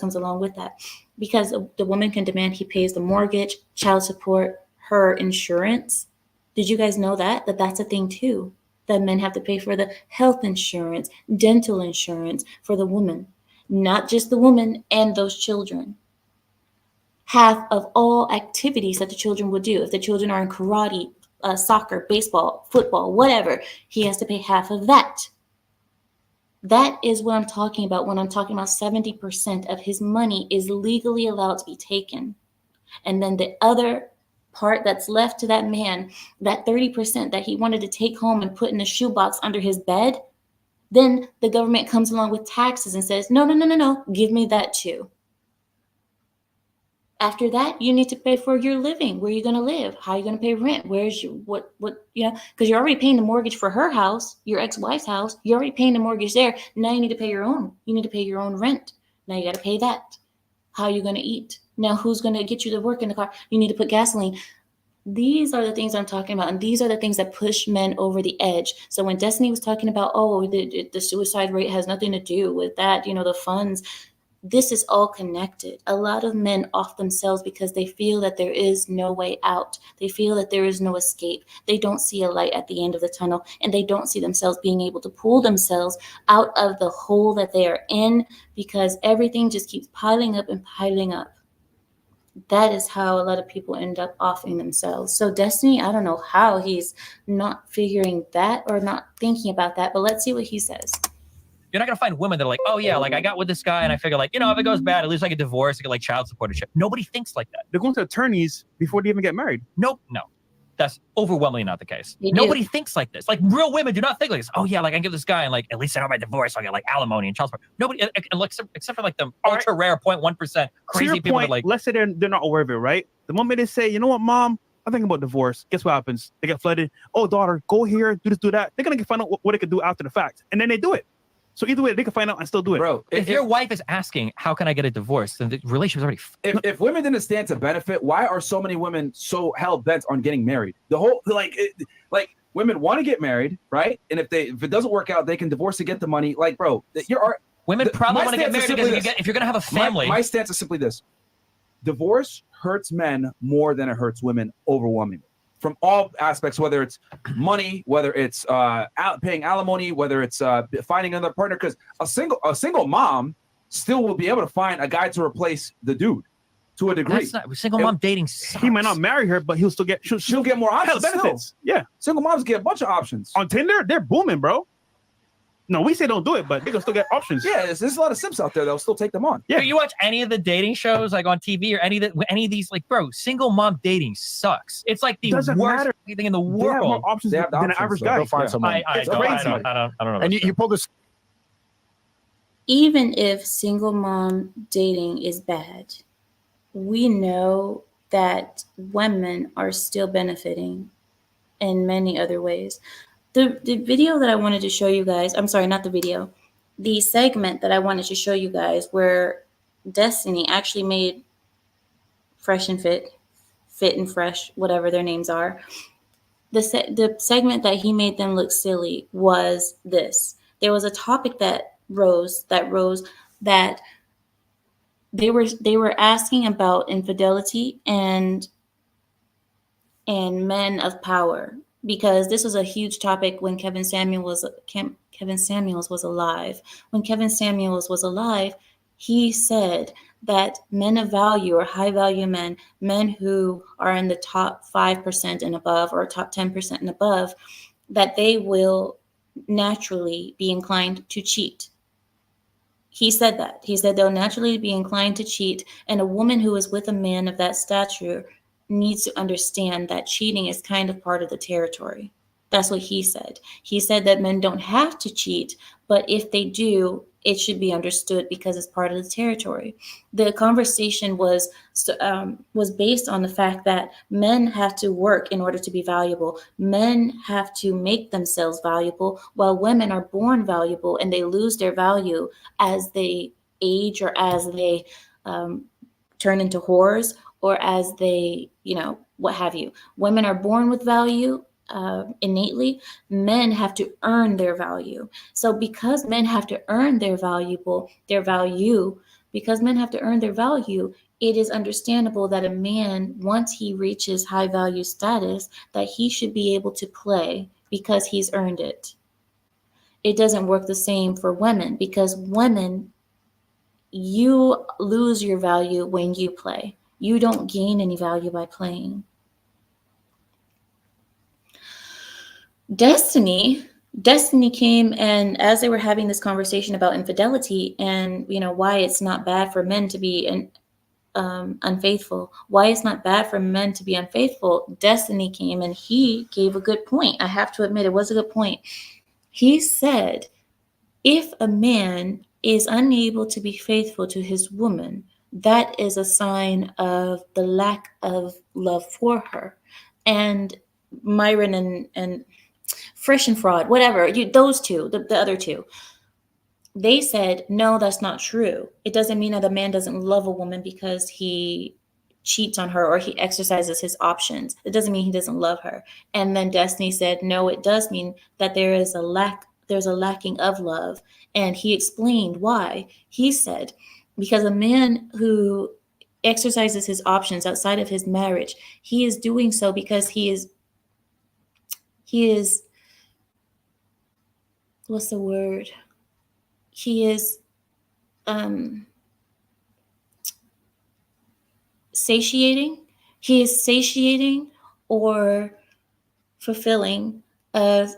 comes along with that, because the woman can demand he pays the mortgage, child support, her insurance. Did you guys know that that's a thing too? That men have to pay for the health insurance, dental insurance for the woman, not just the woman and those children. Half of all activities that the children would do, if the children are in karate, soccer, baseball, football, whatever, he has to pay half of that. That is what I'm talking about when I'm talking about 70% of his money is legally allowed to be taken. And then the other part that's left to that man, that 30% that he wanted to take home and put in a shoebox under his bed, then the government comes along with taxes and says, no, no, no, no, no, give me that too. After that, you need to pay for your living. Where are you going to live? How are you going to pay rent? Where's your, what, because you're already paying the mortgage for her house, your ex-wife's house. You're already paying the mortgage there. Now you need to pay your own. You need to pay your own rent. Now you got to pay that. How are you going to eat? Now who's going to get you to work in the car? You need to put gasoline. These are the things I'm talking about. And these are the things that push men over the edge. So when Destiny was talking about, the suicide rate has nothing to do with that, the funds, this is all connected. A lot of men off themselves because they feel that there is no way out. They feel that there is no escape. They don't see a light at the end of the tunnel, and they don't see themselves being able to pull themselves out of the hole that they are in because everything just keeps piling up and piling up. That is how a lot of people end up offing themselves. So Destiny, I don't know how he's not figuring that or not thinking about that, but let's see what he says. You're not gonna find women that are like, oh yeah, like I got with this guy and I figure like, if it goes bad, at least I get divorced, I get like child support and shit. Nobody thinks like that. They're going to attorneys before they even get married. Nope, no. That's overwhelmingly not the case. They Nobody do. thinks like this. Like real women do not think like this. Oh yeah, like I give this guy and like at least I know my divorce, so I get like alimony and child support. Nobody, except for like the ultra rare 0.1% crazy people point, that like. let's say they're not aware of it, right? The moment they say, you know what, mom, I'm thinking about divorce. Guess what happens? They get flooded. Oh, daughter, go here, do this, do that. They're gonna find out what they could do after the fact, and then they do it. So either way, they can find out and still do it. Bro, If your wife is asking, how can I get a divorce? Then the relationship's already. if women didn't stand to benefit, why are so many women so hell bent on getting married? The whole like women want to get married, right? And if it doesn't work out, they can divorce to get the money. Like, bro, Women probably my want to get stance is married because simply if you're gonna have a family. My stance is simply this: divorce hurts men more than it hurts women overwhelmingly. From all aspects, whether it's money, whether it's paying alimony, whether it's finding another partner, because a single mom still will be able to find a guy to replace the dude to a degree. That's not single mom dating. Sucks. He might not marry her, but he'll still get She'll get more options. benefits. Still. Yeah, Single moms get a bunch of options. on Tinder, they're booming, bro. No, we say don't do it, but they can still get options. Yeah, there's a lot of simps out there that'll still take them on. Yeah. Do you watch any of the dating shows like on TV or any of these like, bro, single mom dating sucks. It's like the Doesn't worst matter. thing in the They have more world. options They than have the an options, average though. guy. Go find someone. I It's don't crazy. know. I don't know. And you pull this. Even if single mom dating is bad, we know that women are still benefiting in many other ways. The video that I wanted to show you guys, I'm sorry, not the video, the segment that I wanted to show you guys where Destiny actually made Fresh and Fit and Fresh, whatever their names are. The segment that he made them look silly was this. There was a topic that rose that they were asking about infidelity and men of power, because this was a huge topic when Kevin Samuels was alive. When Kevin Samuels was alive, he said that men of value or high value men who are in the top 5% and above or top 10% and above, that they will naturally be inclined to cheat. He said that. He said they'll naturally be inclined to cheat, and a woman who is with a man of that stature needs to understand that cheating is kind of part of the territory. That's what he said. He said that men don't have to cheat, but if they do, it should be understood because it's part of the territory. The conversation was based on the fact that men have to work in order to be valuable. Men have to make themselves valuable, while women are born valuable and they lose their value as they age or as they turn into whores or as they, what have you. Women are born with value innately. Men have to earn their value. So because men have to earn their value, it is understandable that a man, once he reaches high value status, that he should be able to play because he's earned it. It doesn't work the same for women, because women, you lose your value when you play. You don't gain any value by playing. Destiny came, and as they were having this conversation about infidelity and why it's not bad for men to be unfaithful, why it's not bad for men to be unfaithful. Destiny came and he gave a good point. I have to admit, it was a good point. He said, if a man is unable to be faithful to his woman, that is a sign of the lack of love for her. And Myron and Fresh and Fraud, whatever, those two, the other two, they said, no, that's not true. It doesn't mean that a man doesn't love a woman because he cheats on her or he exercises his options. It doesn't mean he doesn't love her. And then Destiny said, no, it does mean that there's a lacking of love. And he explained why. He said, because a man who exercises his options outside of his marriage, he is doing so because he is what's the word? He is satiating. He is satiating or fulfilling a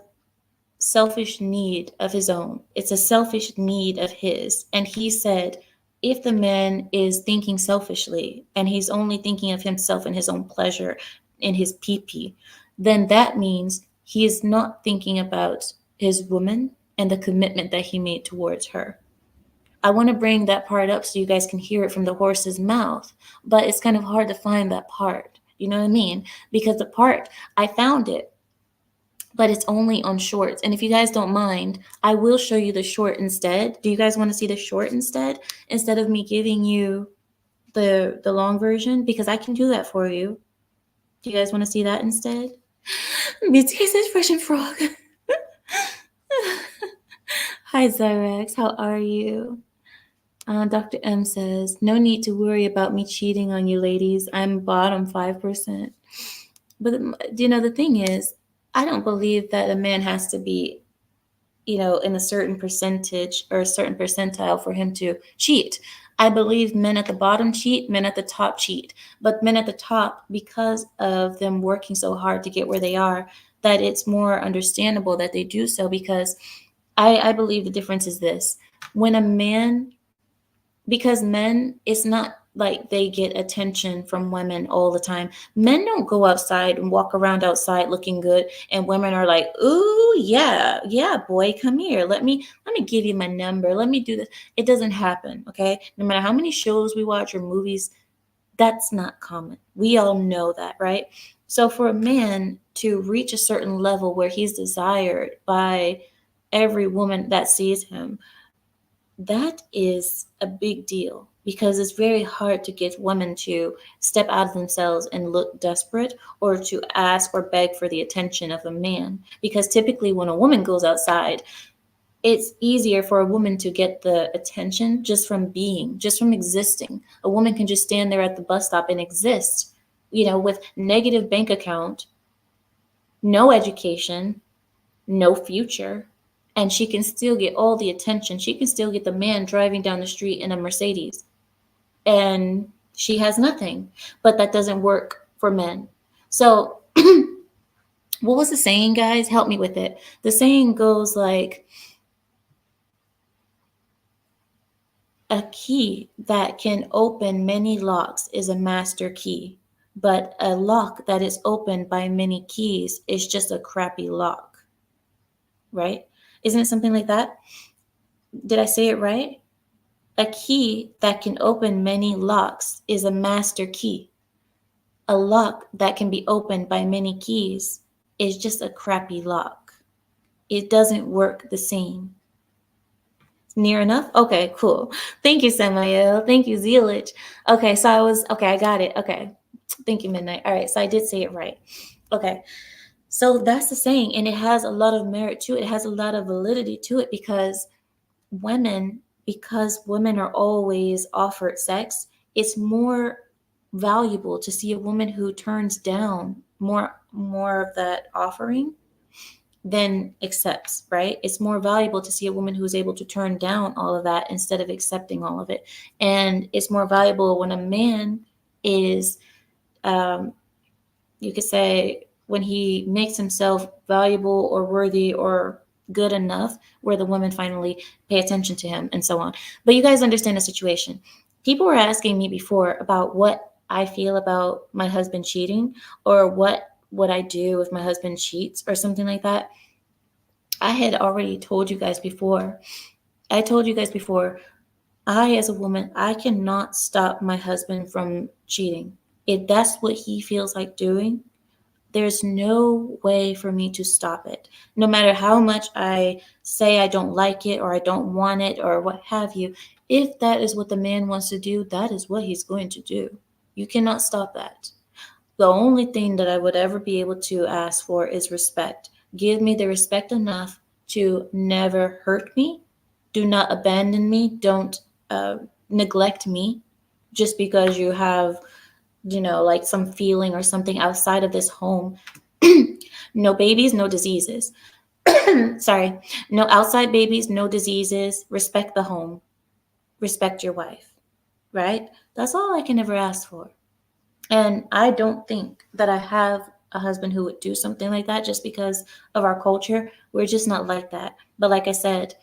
selfish need of his own. It's a selfish need of his. And he said, if the man is thinking selfishly and he's only thinking of himself and his own pleasure in his pee-pee, then that means he is not thinking about his woman and the commitment that he made towards her. I want to bring that part up so you guys can hear it from the horse's mouth, but it's kind of hard to find that part. You know what I mean? Because the part, I found it, but it's only on shorts. And if you guys don't mind, I will show you the short instead. Do you guys want to see the short instead of me giving you the long version? Because I can do that for you. Do you guys want to see that instead? BT says Fresh and Frog. Hi, Zyrex. How are you? Dr. M says, no need to worry about me cheating on you, ladies. I'm bottom 5%. But, the thing is, I don't believe that a man has to be, in a certain percentage or a certain percentile for him to cheat. I believe men at the bottom cheat, men at the top cheat. But men at the top, because of them working so hard to get where they are, that it's more understandable that they do so, because I believe the difference is this. When a man, because men, it's not like they get attention from women all the time. Men don't go outside and walk around outside looking good, and women are like, ooh, yeah, boy, come here. Let me give you my number. Let me do this. It doesn't happen, okay? No matter how many shows we watch or movies, that's not common. We all know that, right? So for a man to reach a certain level where he's desired by every woman that sees him, that is a big deal, because it's very hard to get women to step out of themselves and look desperate or to ask or beg for the attention of a man. Because typically when a woman goes outside, it's easier for a woman to get the attention just from existing. A woman can just stand there at the bus stop and exist, with negative bank account, no education, no future, and she can still get all the attention. She can still get the man driving down the street in a Mercedes, and she has nothing. But that doesn't work for men. So what was the saying, guys? Help me with it. The saying goes like, a key that can open many locks is a master key, but a lock that is opened by many keys is just a crappy lock, right? Isn't it something like that? Did I say it right? A key that can open many locks is a master key. A lock that can be opened by many keys is just a crappy lock. It doesn't work the same. Near enough? Okay, cool. Thank you, Samael. Thank you, Zealage. Okay, I got it. Okay. Thank you, Midnight. All right, so I did say it right. Okay. So that's the saying, and it has a lot of merit to it. It has a lot of validity to it, because women are always offered sex, it's more valuable to see a woman who turns down more of that offering than accepts, right? It's more valuable to see a woman who is able to turn down all of that instead of accepting all of it. And it's more valuable when a man is, you could say, when he makes himself valuable or worthy or good enough, where the women finally pay attention to him and so on. But you guys understand the situation. People were asking me before about what I feel about my husband cheating, or what would I do if my husband cheats or something like that. I had already told you guys before. I told you guys before, I, as a woman, I cannot stop my husband from cheating. If that's what he feels like doing, there's no way for me to stop it. No matter how much I say I don't like it or I don't want it or what have you, if that is what the man wants to do, that is what he's going to do. You cannot stop that. The only thing that I would ever be able to ask for is respect. Give me the respect enough to never hurt me. Do not abandon me. Don't uh, neglect me just because you have, like some feeling or something outside of this home. No babies, no diseases. Sorry. No outside babies, no diseases. Respect the home. Respect your wife, right? That's all I can ever ask for. And I don't think that I have a husband who would do something like that just because of our culture. We're just not like that. But like I said,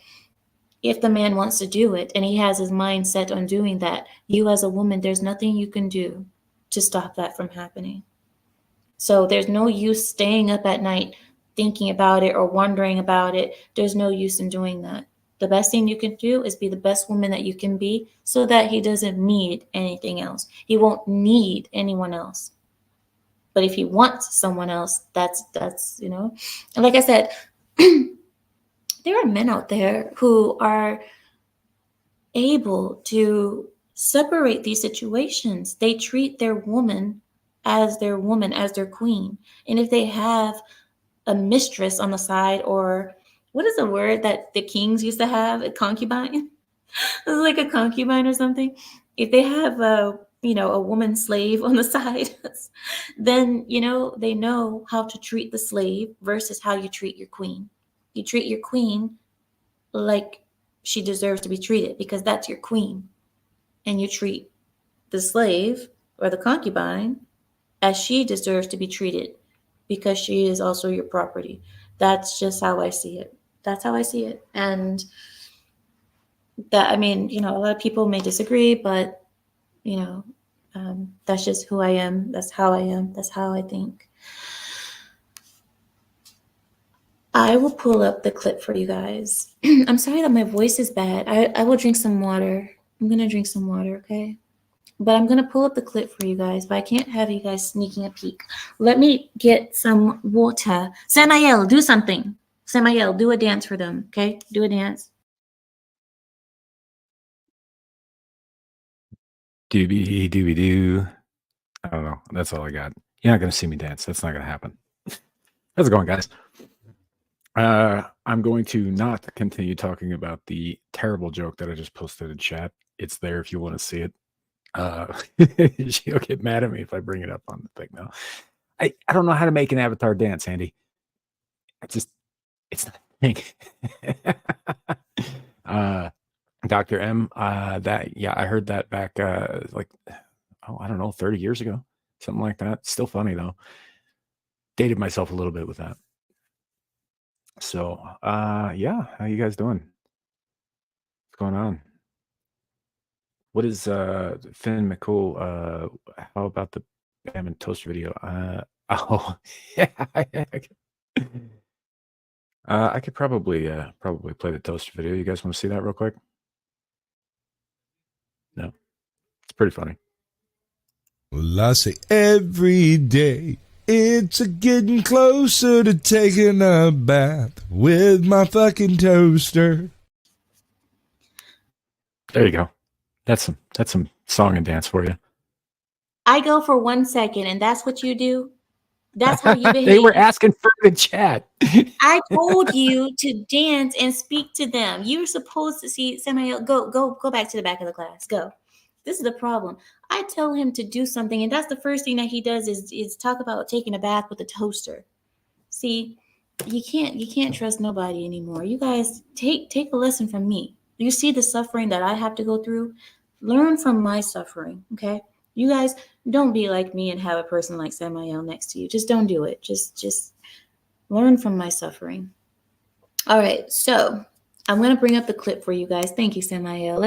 if the man wants to do it and he has his mind set on doing that, you as a woman, there's nothing you can do to stop that from happening. So there's no use staying up at night thinking about it or wondering about it. There's no use in doing that. The best thing you can do is be the best woman that you can be so that he doesn't need anything else. He won't need anyone else. But if he wants someone else, that's And like I said, there are men out there who are able to separate these situations. They treat their woman, as their queen. And if they have a mistress on the side, or what is the word that the kings used to have? A concubine? It's like a concubine or something. If they have a woman slave on the side, then they know how to treat the slave versus how you treat your queen. You treat your queen like she deserves to be treated because that's your queen. And you treat the slave or the concubine as she deserves to be treated because she is also your property. That's just how I see it. That's how I see it. And that, I mean, a lot of people may disagree, but, that's just who I am. That's how I am. That's how I think. I will pull up the clip for you guys. I'm sorry that my voice is bad. I will drink some water. I'm going to drink some water, okay? But I'm going to pull up the clip for you guys, but I can't have you guys sneaking a peek. Let me get some water. Samael, do something. Samael, do a dance for them, okay? Do a dance. Doobie doobie doo. I don't know. That's all I got. You're not going to see me dance. That's not going to happen. How's it going, guys? I'm going to not continue talking about the terrible joke that I just posted in chat. It's there if you want to see it. She'll get mad at me if I bring it up on the thing now. I don't know how to make an avatar dance, Andy. It's not a thing. Dr. M, I heard that back like, I don't know, 30 years ago, something like that. Still funny though. Dated myself a little bit with that. So yeah, how you guys doing? What's going on? What is Finn McCool? How about the Bam and Toast video? Oh yeah, I could probably play the toaster video. You guys want to see that real quick? No, it's pretty funny. Well, I say every day it's a getting closer to taking a bath with my fucking toaster. There you go. That's some song and dance for you. I go for 1 second, and that's what you do? That's how you behave? They were asking for the chat. I told you to dance and speak to them. You're supposed to see Samael. Go back to the back of the class. Go. This is the problem. I tell him to do something, and that's the first thing that he does is talk about taking a bath with a toaster. See, you can't trust nobody anymore. You guys take a lesson from me. You see the suffering that I have to go through? Learn from my suffering, okay? You guys don't be like me and have a person like Samael next to you. Just don't do it. Just learn from my suffering. All right, so I'm gonna bring up the clip for you guys. Thank you, Samael.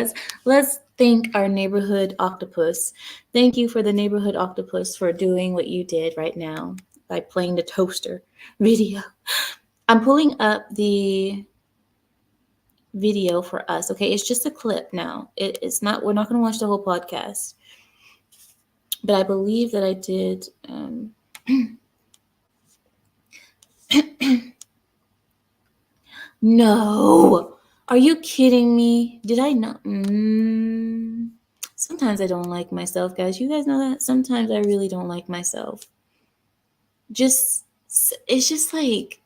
Let's thank our neighborhood octopus. Thank you for the neighborhood octopus for doing what you did right now by playing the toaster video. I'm pulling up the video for us. Okay, it's just a clip now. It's not. We're not going to watch the whole podcast. But I believe that I did. No, are you kidding me? Did I not? Sometimes I don't like myself, guys. You guys know that. Sometimes I really don't like myself. It's just like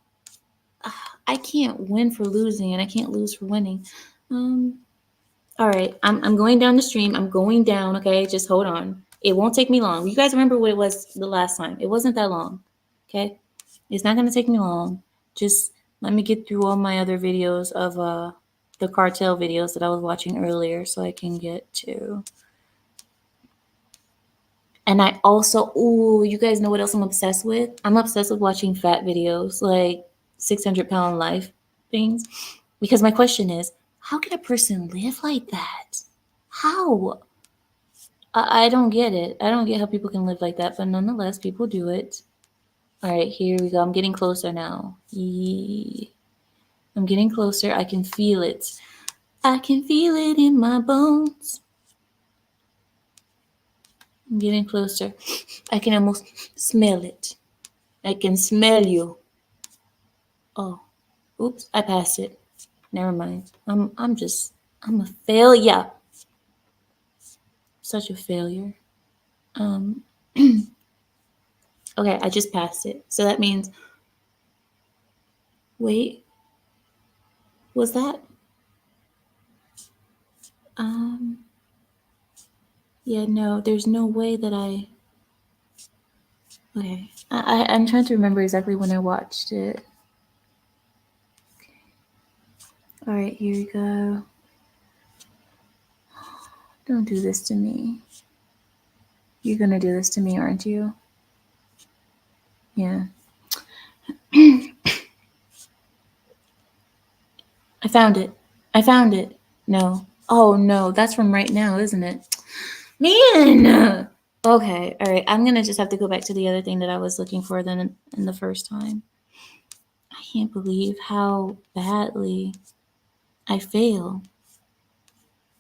I can't win for losing, and I can't lose for winning. All right, I'm going down the stream. I'm going down. Okay, just hold on. It won't take me long. You guys remember what it was the last time? It wasn't that long. Okay, it's not gonna take me long. Just let me get through all my other videos of the cartel videos that I was watching earlier, so I can get to. And I also, you guys know what else I'm obsessed with? I'm obsessed with watching fat videos, like 600-pound life things. Because my question is, how can a person live like that? How? I don't get it. I don't get how people can live like that, but nonetheless, people do it. All right, here we go. I'm getting closer now. I'm getting closer. I can feel it. I can feel it in my bones. I'm getting closer. I can almost smell it. I can smell you. Oh, oops! I passed it. Never mind. I'm a failure. Such a failure. Okay, I just passed it. So that means. Wait. Was that? Yeah, no, there's no way that I. Okay, I'm trying to remember exactly when I watched it. Okay. All right, here we go. Don't do this to me. You're gonna do this to me, aren't you? Yeah. I found it. I found it. No. Oh no, that's from right now, isn't it? Man. Okay. All right. I'm gonna just have to go back to the other thing that I was looking for then in the first time. I can't believe how badly I fail.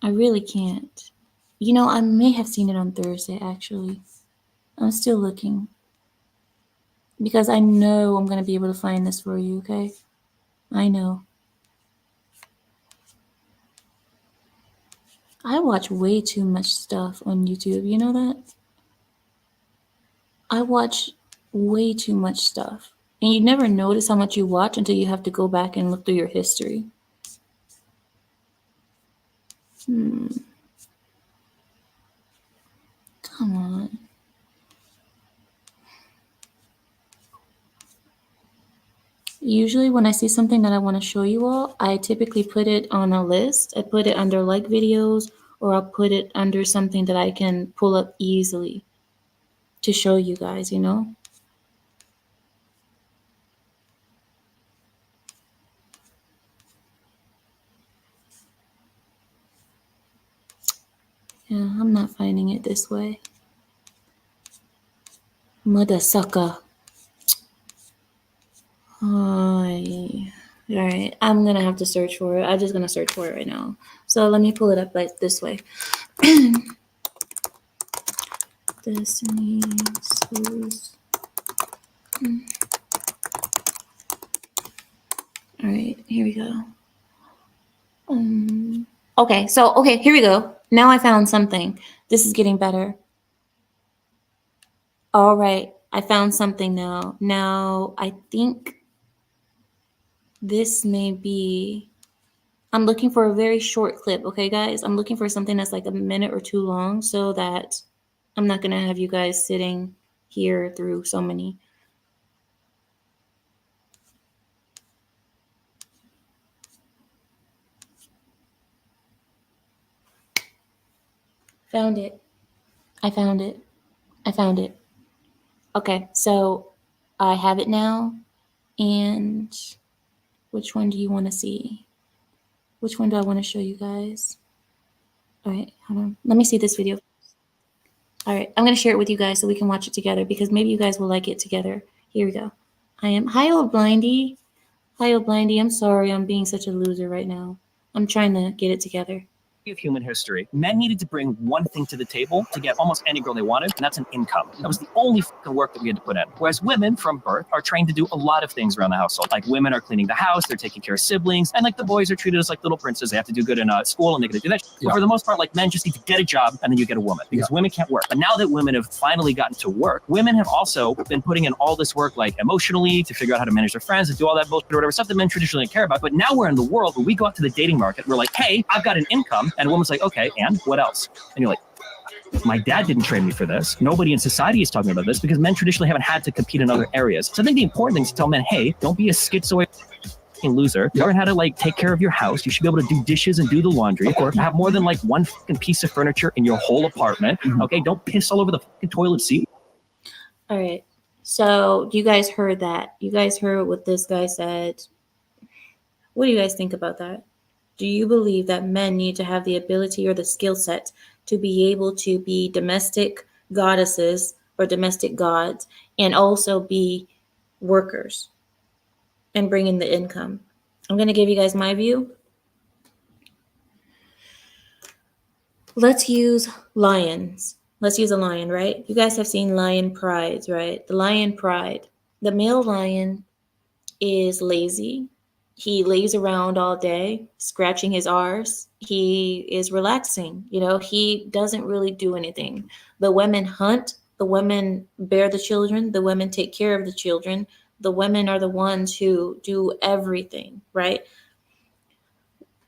I really can't. You know, I may have seen it on Thursday actually. I'm still looking. Because I know I'm gonna be able to find this for you, okay? I know. I watch way too much stuff on YouTube. You know that? I watch way too much stuff. And you never notice how much you watch until you have to go back and look through your history. Come on. Usually when I see something that I want to show you all, I typically put it on a list. I put it under like videos, or I'll put it under something that I can pull up easily to show you guys, you know? Yeah, I'm not finding it this way. Mother sucker. All right, I'm gonna have to search for it. I'm just gonna search for it right now. So let me pull it up like this way. Destiny's All right, here we go. Okay, here we go. Now I found something. This is getting better. All right, I found something now. Now I think this may be. I'm looking for a very short clip, okay, guys? I'm looking for something that's like a minute or two long so that I'm not going to have you guys sitting here through so many. Found it. I found it. I found it. Okay, so I have it now. And which one do you want to see? Which one do I want to show you guys? All right, hold on. Let me see this video. All right, I'm going to share it with you guys so we can watch it together because maybe you guys will like it together. Here we go. Hi, old Blindy. Hi, old Blindy. I'm sorry I'm being such a loser right now. I'm trying to get it together. Of human history, men needed to bring one thing to the table to get almost any girl they wanted, and that's an income. That was the only fucking work that we had to put in. Whereas women from birth are trained to do a lot of things around the household. Like women are cleaning the house, they're taking care of siblings, and like the boys are treated as like little princes. They have to do good in school and they get to do that. But for the most part, like men just need to get a job and then you get a woman because women can't work. But now that women have finally gotten to work, women have also been putting in all this work like emotionally to figure out how to manage their friends, to do all that bullshit or whatever stuff that men traditionally care about. But now we're in the world where we go out to the dating market, we're like, hey, I've got an income, and a woman's like, okay, and what else? And you're like, my dad didn't train me for this. Nobody in society is talking about this because men traditionally haven't had to compete in other areas. So I think the important thing is to tell men, hey, don't be a schizoid loser. Learn how to like take care of your house. You should be able to do dishes and do the laundry, or have more than like one fucking piece of furniture in your whole apartment. Okay, don't piss all over the fucking toilet seat. All right. So you guys heard that. You guys heard what this guy said. What do you guys think about that? Do you believe that men need to have the ability or the skill set to be able to be domestic goddesses or domestic gods and also be workers and bring in the income? I'm going to give you guys my view. Let's use lions. Let's use a lion, right? You guys have seen lion prides, right? The lion pride. The male lion is lazy. He lays around all day, scratching his arse. He is relaxing. You know, he doesn't really do anything. The women hunt. The women bear the children. The women take care of the children. The women are the ones who do everything, right?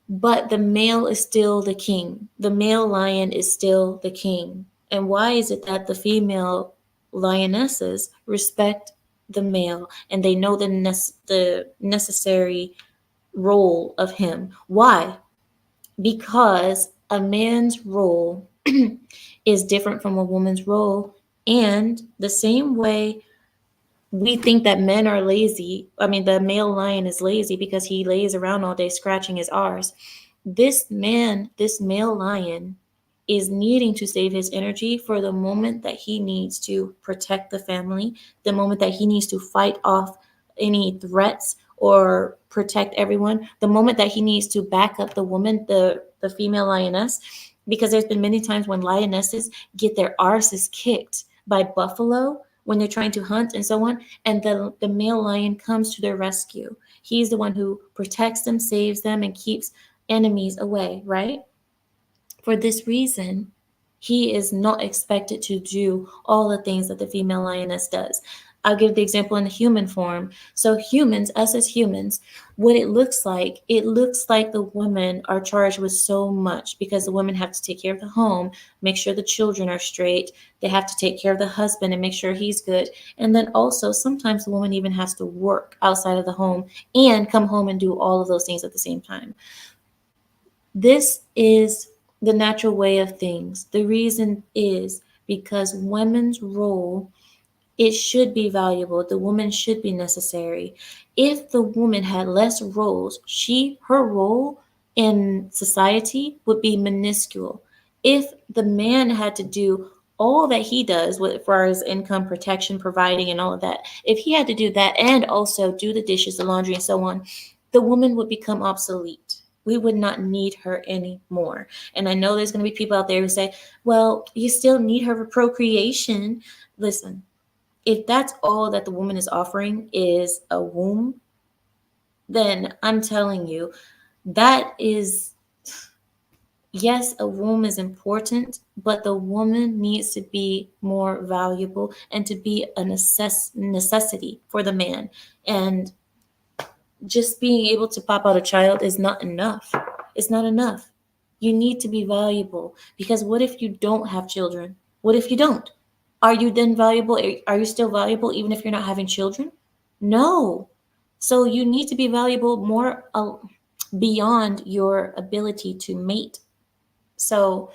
But the male is still the king. The male lion is still the king. And why is it that the female lionesses respect the male and they know the necessary role of him? Why? Because a man's role is different from a woman's role. And the same way we think that men are lazy, I mean, the male lion is lazy because he lays around all day scratching his arse. This man, this male lion, is needing to save his energy for the moment that he needs to protect the family, the moment that he needs to fight off any threats or protect everyone, the moment that he needs to back up the woman, the female lioness, because there's been many times when lionesses get their arses kicked by buffalo when they're trying to hunt and so on, and the male lion comes to their rescue. He's the one who protects them, saves them, and keeps enemies away, right? For this reason, he is not expected to do all the things that the female lioness does. I'll give the example in the human form. So humans, us as humans, what it looks like the women are charged with so much because the women have to take care of the home, make sure the children are straight. They have to take care of the husband and make sure he's good. And then also sometimes the woman even has to work outside of the home and come home and do all of those things at the same time. This is the natural way of things. The reason is because women's role, it should be valuable. The woman should be necessary. If the woman had less roles, her role in society would be minuscule. If the man had to do all that he does with, as far as income, protection, providing, and all of that, if he had to do that and also do the dishes, the laundry, and so on, the woman would become obsolete. We would not need her anymore. And I know there's going to be people out there who say, well, you still need her for procreation. Listen, if that's all that the woman is offering is a womb, then I'm telling you, that is, yes, a womb is important, but the woman needs to be more valuable and to be a necessity for the man. And just being able to pop out a child is not enough. It's not enough. You need to be valuable, because what if you don't have children? What if you don't? Are you then valuable? Are you still valuable even if you're not having children? No. So you need to be valuable more beyond your ability to mate. So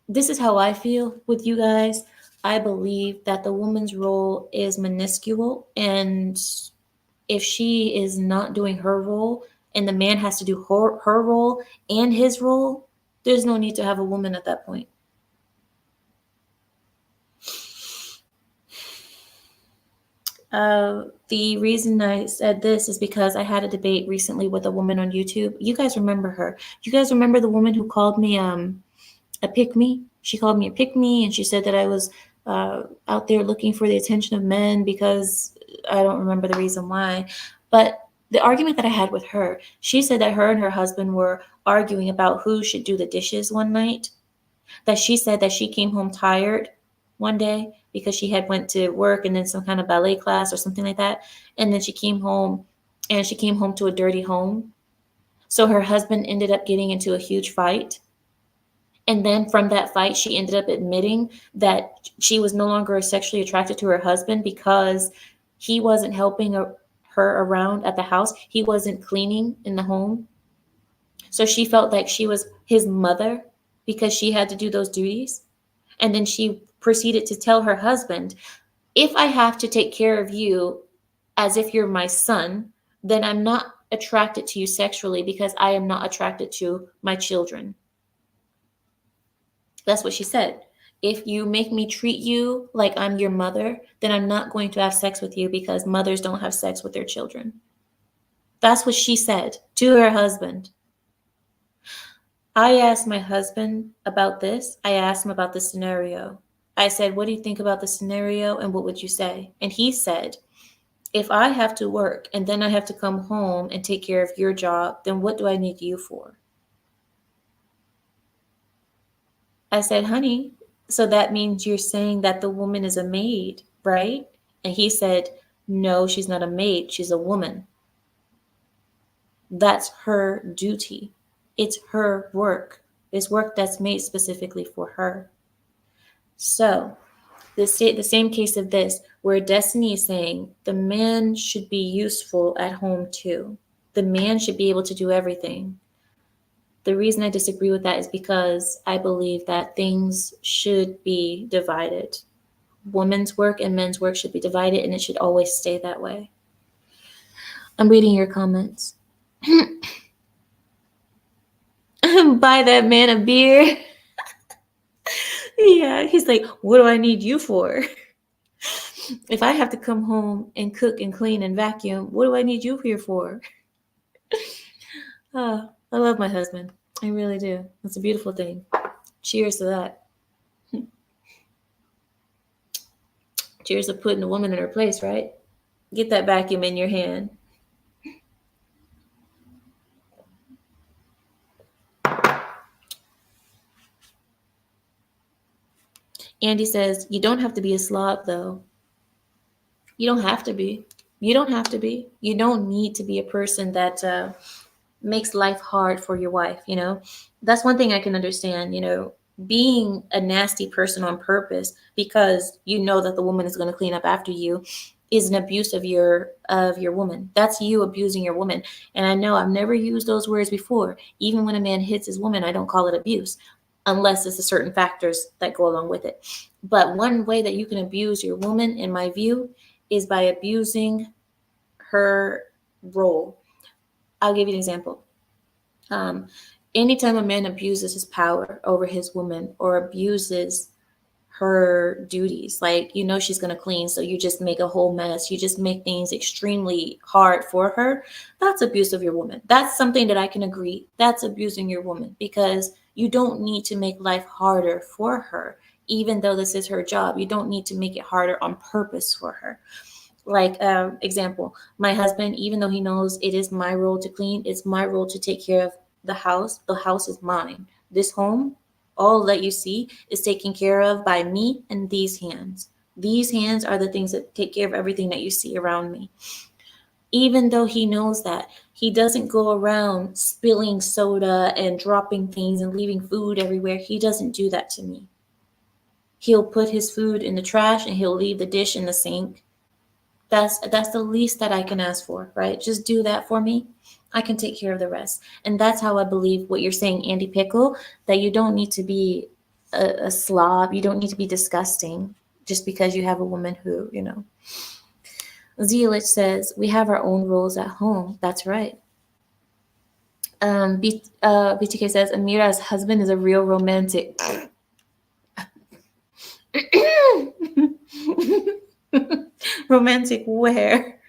this is how I feel with you guys. I believe that the woman's role is minuscule, and if she is not doing her role and the man has to do her role and his role, There's no need to have a woman at that point. The reason I said this is because I had a debate recently with a woman on YouTube. You guys remember her? You guys remember the woman who called me a pick me? She called me a pick me, and she said that I was out there looking for the attention of men because I don't remember the reason why. But the argument that I had with her, she said that her and her husband were arguing about who should do the dishes one night. That she said that she came home tired one day because she had went to work and then some kind of ballet class or something like that, and then she came home to a dirty home. So her husband ended up getting into a huge fight, and then from that fight she ended up admitting that she was no longer sexually attracted to her husband because he wasn't helping her around at the house. He wasn't cleaning in the home. So she felt like she was his mother because she had to do those duties. And then she proceeded to tell her husband, if I have to take care of you as if you're my son, then I'm not attracted to you sexually because I am not attracted to my children. That's what she said. If you make me treat you like I'm your mother, then I'm not going to have sex with you because mothers don't have sex with their children. That's what she said to her husband. I asked my husband about this. I asked him about the scenario. I said, what do you think about the scenario and what would you say? And he said, if I have to work and then I have to come home and take care of your job, then what do I need you for? I said, honey, so that means you're saying that the woman is a maid, right? And he said, no, she's not a maid. She's a woman. That's her duty. It's her work. It's work that's made specifically for her. So the same case of this, where Destiny is saying the man should be useful at home too. The man should be able to do everything. The reason I disagree with that is because I believe that things should be divided. Women's work and men's work should be divided, and it should always stay that way. I'm reading your comments. Buy that man a beer. Yeah, he's like, what do I need you for? If I have to come home and cook and clean and vacuum, what do I need you here for? Oh, I love my husband. I really do. It's a beautiful thing. Cheers to that. Cheers to putting a woman in her place, right? Get that vacuum in your hand. Andy says, you don't have to be a slob, though. You don't have to be. You don't have to be. You don't need to be a person that makes life hard for your wife, you know? That's one thing I can understand, you know, being a nasty person on purpose because you know that the woman is going to clean up after you is an abuse of your woman. That's you abusing your woman. And I know I've never used those words before. Even when a man hits his woman, I don't call it abuse unless it's a certain factors that go along with it. But one way that you can abuse your woman, in my view, is by abusing her role. I'll give you an example. Anytime a man abuses his power over his woman or abuses her duties, like, you know, she's going to clean, so you just make a whole mess, you just make things extremely hard for her, that's abuse of your woman. That's something that I can agree, that's abusing your woman, because you don't need to make life harder for her. Even though this is her job, you don't need to make it harder on purpose for her. Like, example, my husband, even though he knows it is my role to clean, it's my role to take care of the house. The house is mine. This home, all that you see, is taken care of by me and these hands. These hands are the things that take care of everything that you see around me. Even though he knows that, he doesn't go around spilling soda and dropping things and leaving food everywhere. He doesn't do that to me. He'll put his food in the trash and he'll leave the dish in the sink. That's the least that I can ask for, right? Just do that for me. I can take care of the rest. And that's how I believe what you're saying, Andy Pickle, that you don't need to be a slob. You don't need to be disgusting just because you have a woman who, you know. Zealot says, we have our own rules at home. That's right. BTK says Amira's husband is a real romantic. Romantic where?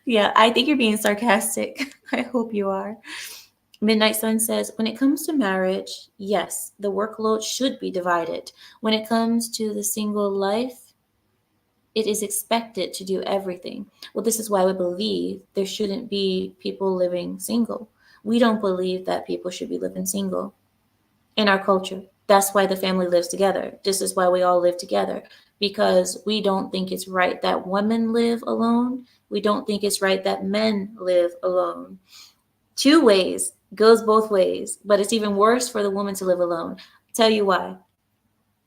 Yeah, I think you're being sarcastic. I hope you are. Midnight Sun says, when it comes to marriage, yes, the workload should be divided. When it comes to the single life, it is expected to do everything. Well, this is why we believe there shouldn't be people living single. We don't believe that people should be living single in our culture. That's why the family lives together. This is why we all live together, because we don't think it's right that women live alone. We don't think it's right that men live alone. Two ways, goes both ways, but it's even worse for the woman to live alone. Tell you why.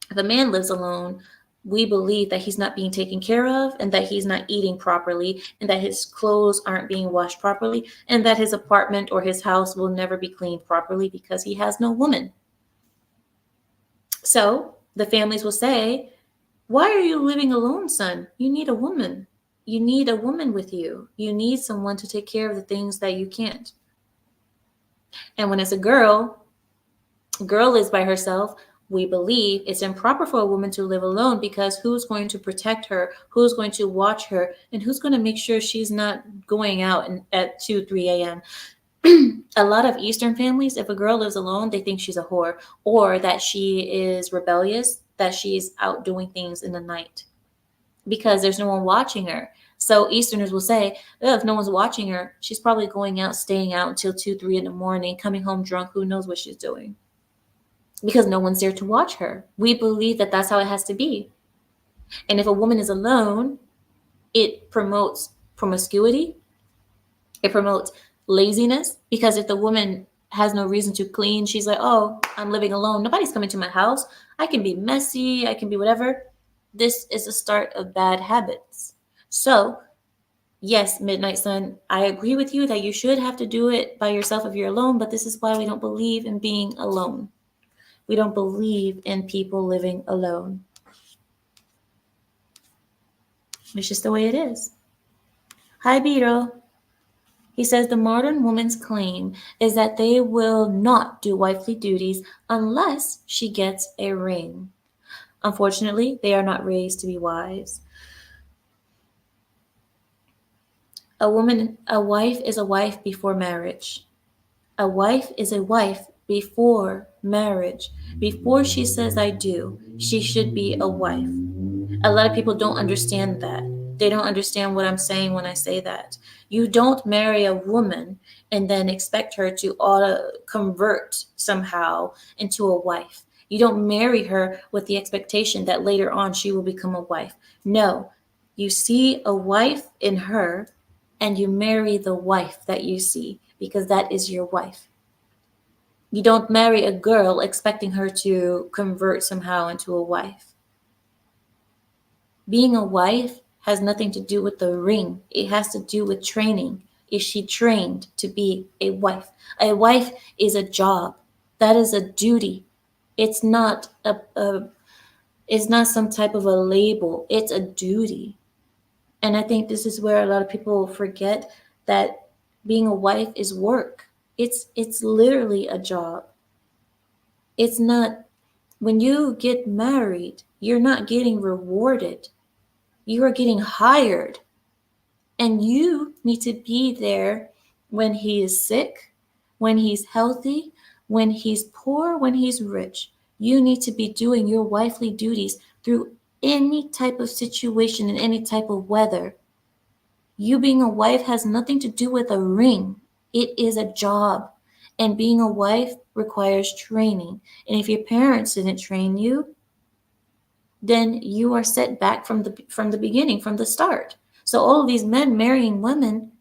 If a man lives alone, we believe that he's not being taken care of, and that he's not eating properly, and that his clothes aren't being washed properly, and that his apartment or his house will never be cleaned properly because he has no woman. So the families will say, why are you living alone, son? You need a woman. You need a woman with you. You need someone to take care of the things that you can't. And when it's a girl lives by herself, we believe it's improper for a woman to live alone, because who's going to protect her? Who's going to watch her? And who's going to make sure she's not going out at 2, 3 a.m.? A lot of Eastern families, if a girl lives alone, they think she's a whore, or that she is rebellious, that she's out doing things in the night because there's no one watching her. So Easterners will say, oh, if no one's watching her, she's probably going out, staying out until 2, 3 in the morning, coming home drunk, who knows what she's doing, because no one's there to watch her. We believe that that's how it has to be. And if a woman is alone, it promotes promiscuity. It promotes laziness, because if the woman has no reason to clean, she's like, oh, I'm living alone. Nobody's coming to my house. I can be messy. I can be whatever. This is the start of bad habits. So, yes, Midnight Sun, I agree with you that you should have to do it by yourself if you're alone, but this is why we don't believe in being alone. We don't believe in people living alone. It's just the way it is. Hi, Biro. He says the modern woman's claim is that they will not do wifely duties unless she gets a ring. Unfortunately, they are not raised to be wives. A wife is a wife before marriage. A wife is a wife before marriage. Before she says I do, she should be a wife. A lot of people don't understand that. They don't understand what I'm saying when I say that. You don't marry a woman and then expect her to convert somehow into a wife. You don't marry her with the expectation that later on she will become a wife. No, you see a wife in her and you marry the wife that you see, because that is your wife. You don't marry a girl expecting her to convert somehow into a wife. Being a wife has nothing to do with the ring. It has to do with training. Is she trained to be a wife? A wife is a job. That is a duty. It's not it's not some type of a label. It's a duty. And I think this is where a lot of people forget that being a wife is work. It's literally a job. It's not, when you get married, you're not getting rewarded. You are getting hired. And you need to be there when he is sick, when he's healthy, when he's poor, when he's rich. You need to be doing your wifely duties through any type of situation and any type of weather. You being a wife has nothing to do with a ring. It is a job. And being a wife requires training. And if your parents didn't train you, then you are set back from the beginning, from the start. So all of these men marrying women,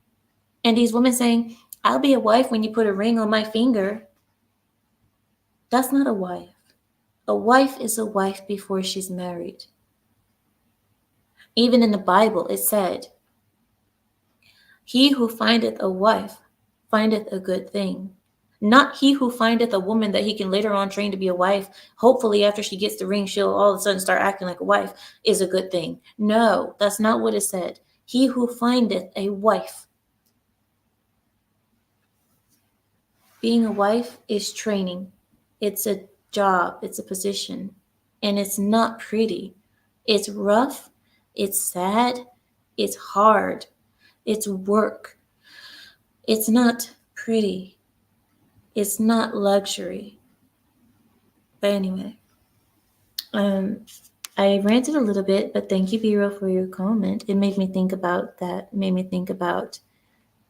and these women saying, I'll be a wife when you put a ring on my finger. That's not a wife. A wife is a wife before she's married. Even in the Bible, it said, he who findeth a wife findeth a good thing. Not he who findeth a woman that he can later on train to be a wife. Hopefully after she gets the ring, she'll all of a sudden start acting like a wife, is a good thing. No, that's not what it said. He who findeth a wife. Being a wife is training. It's a job, it's a position, and it's not pretty. It's rough, it's sad, it's hard, it's work. It's not pretty. It's not luxury. But anyway, um, I ranted a little bit, but thank you, Biro, for your comment. It made me think about that. It made me think about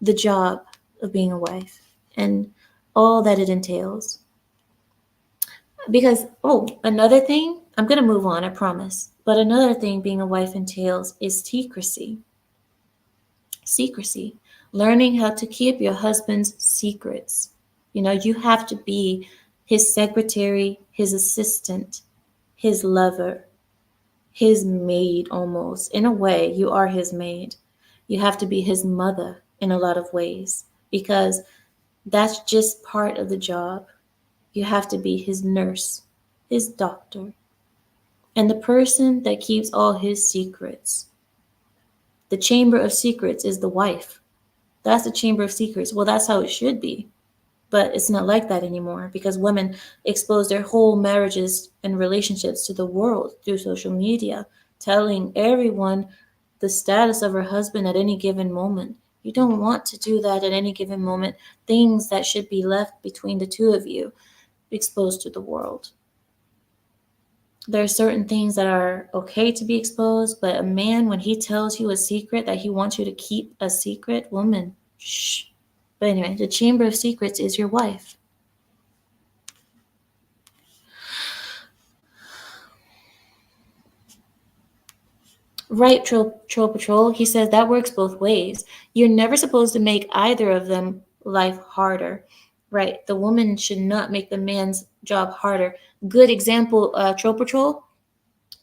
the job of being a wife and all that it entails. Because, another thing, I'm going to move on, I promise. But another thing being a wife entails is secrecy. Secrecy. Learning how to keep your husband's secrets. You know, you have to be his secretary, his assistant, his lover, his maid almost. In a way, you are his maid. You have to be his mother in a lot of ways because that's just part of the job. You have to be his nurse, his doctor, and the person that keeps all his secrets. The chamber of secrets is the wife. That's the chamber of secrets. Well, that's how it should be. But it's not like that anymore because women expose their whole marriages and relationships to the world through social media, telling everyone the status of her husband at any given moment. You don't want to do that at any given moment. Things that should be left between the two of you, exposed to the world. There are certain things that are okay to be exposed, but a man, when he tells you a secret that he wants you to keep a secret, woman, shh. But anyway, the chamber of secrets is your wife. Right, Troll Patrol. He says that works both ways. You're never supposed to make either of them life harder. Right. The woman should not make the man's job harder. Good example, Troll Patrol.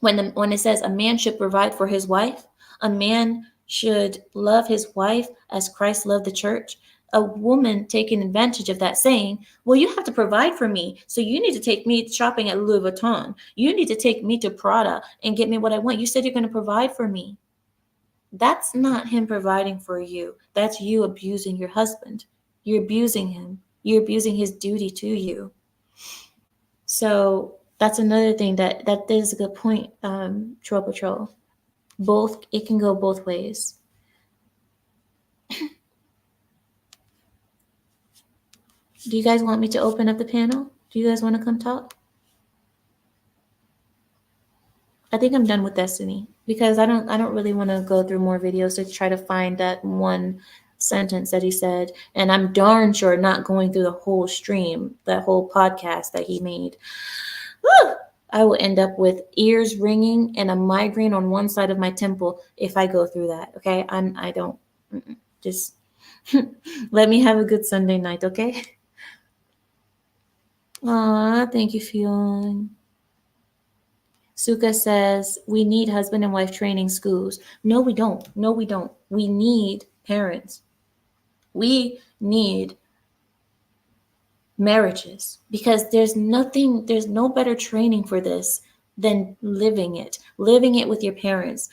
When it says a man should provide for his wife, a man should love his wife as Christ loved the church. A woman taking advantage of that saying, well, you have to provide for me, so you need to take me shopping at Louis Vuitton. You need to take me to Prada and get me what I want. You said you're going to provide for me. That's not him providing for you. That's you abusing your husband. You're abusing him. You're abusing his duty to you. So that's another thing that is a good point, Troll Patrol. It can go both ways. Do you guys want me to open up the panel? Do you guys want to come talk? I think I'm done with Destiny because I don't really want to go through more videos to try to find that one sentence that he said, and I'm darn sure not going through the whole stream, that whole podcast that he made. Woo! I will end up with ears ringing and a migraine on one side of my temple if I go through that. Okay, I don't just let me have a good Sunday night. Okay. Aw, thank you, Fionn. Suka says, we need husband and wife training schools. No, we don't. No, we don't. We need parents. We need marriages because there's no better training for this than living it with your parents,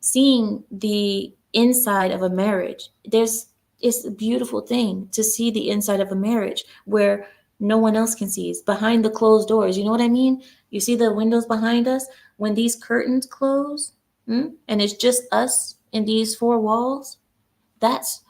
seeing the inside of a marriage. It's a beautiful thing to see the inside of a marriage where no one else can see. It's behind the closed doors. You know what I mean? You see the windows behind us when these curtains close, and it's just us in these four walls. That's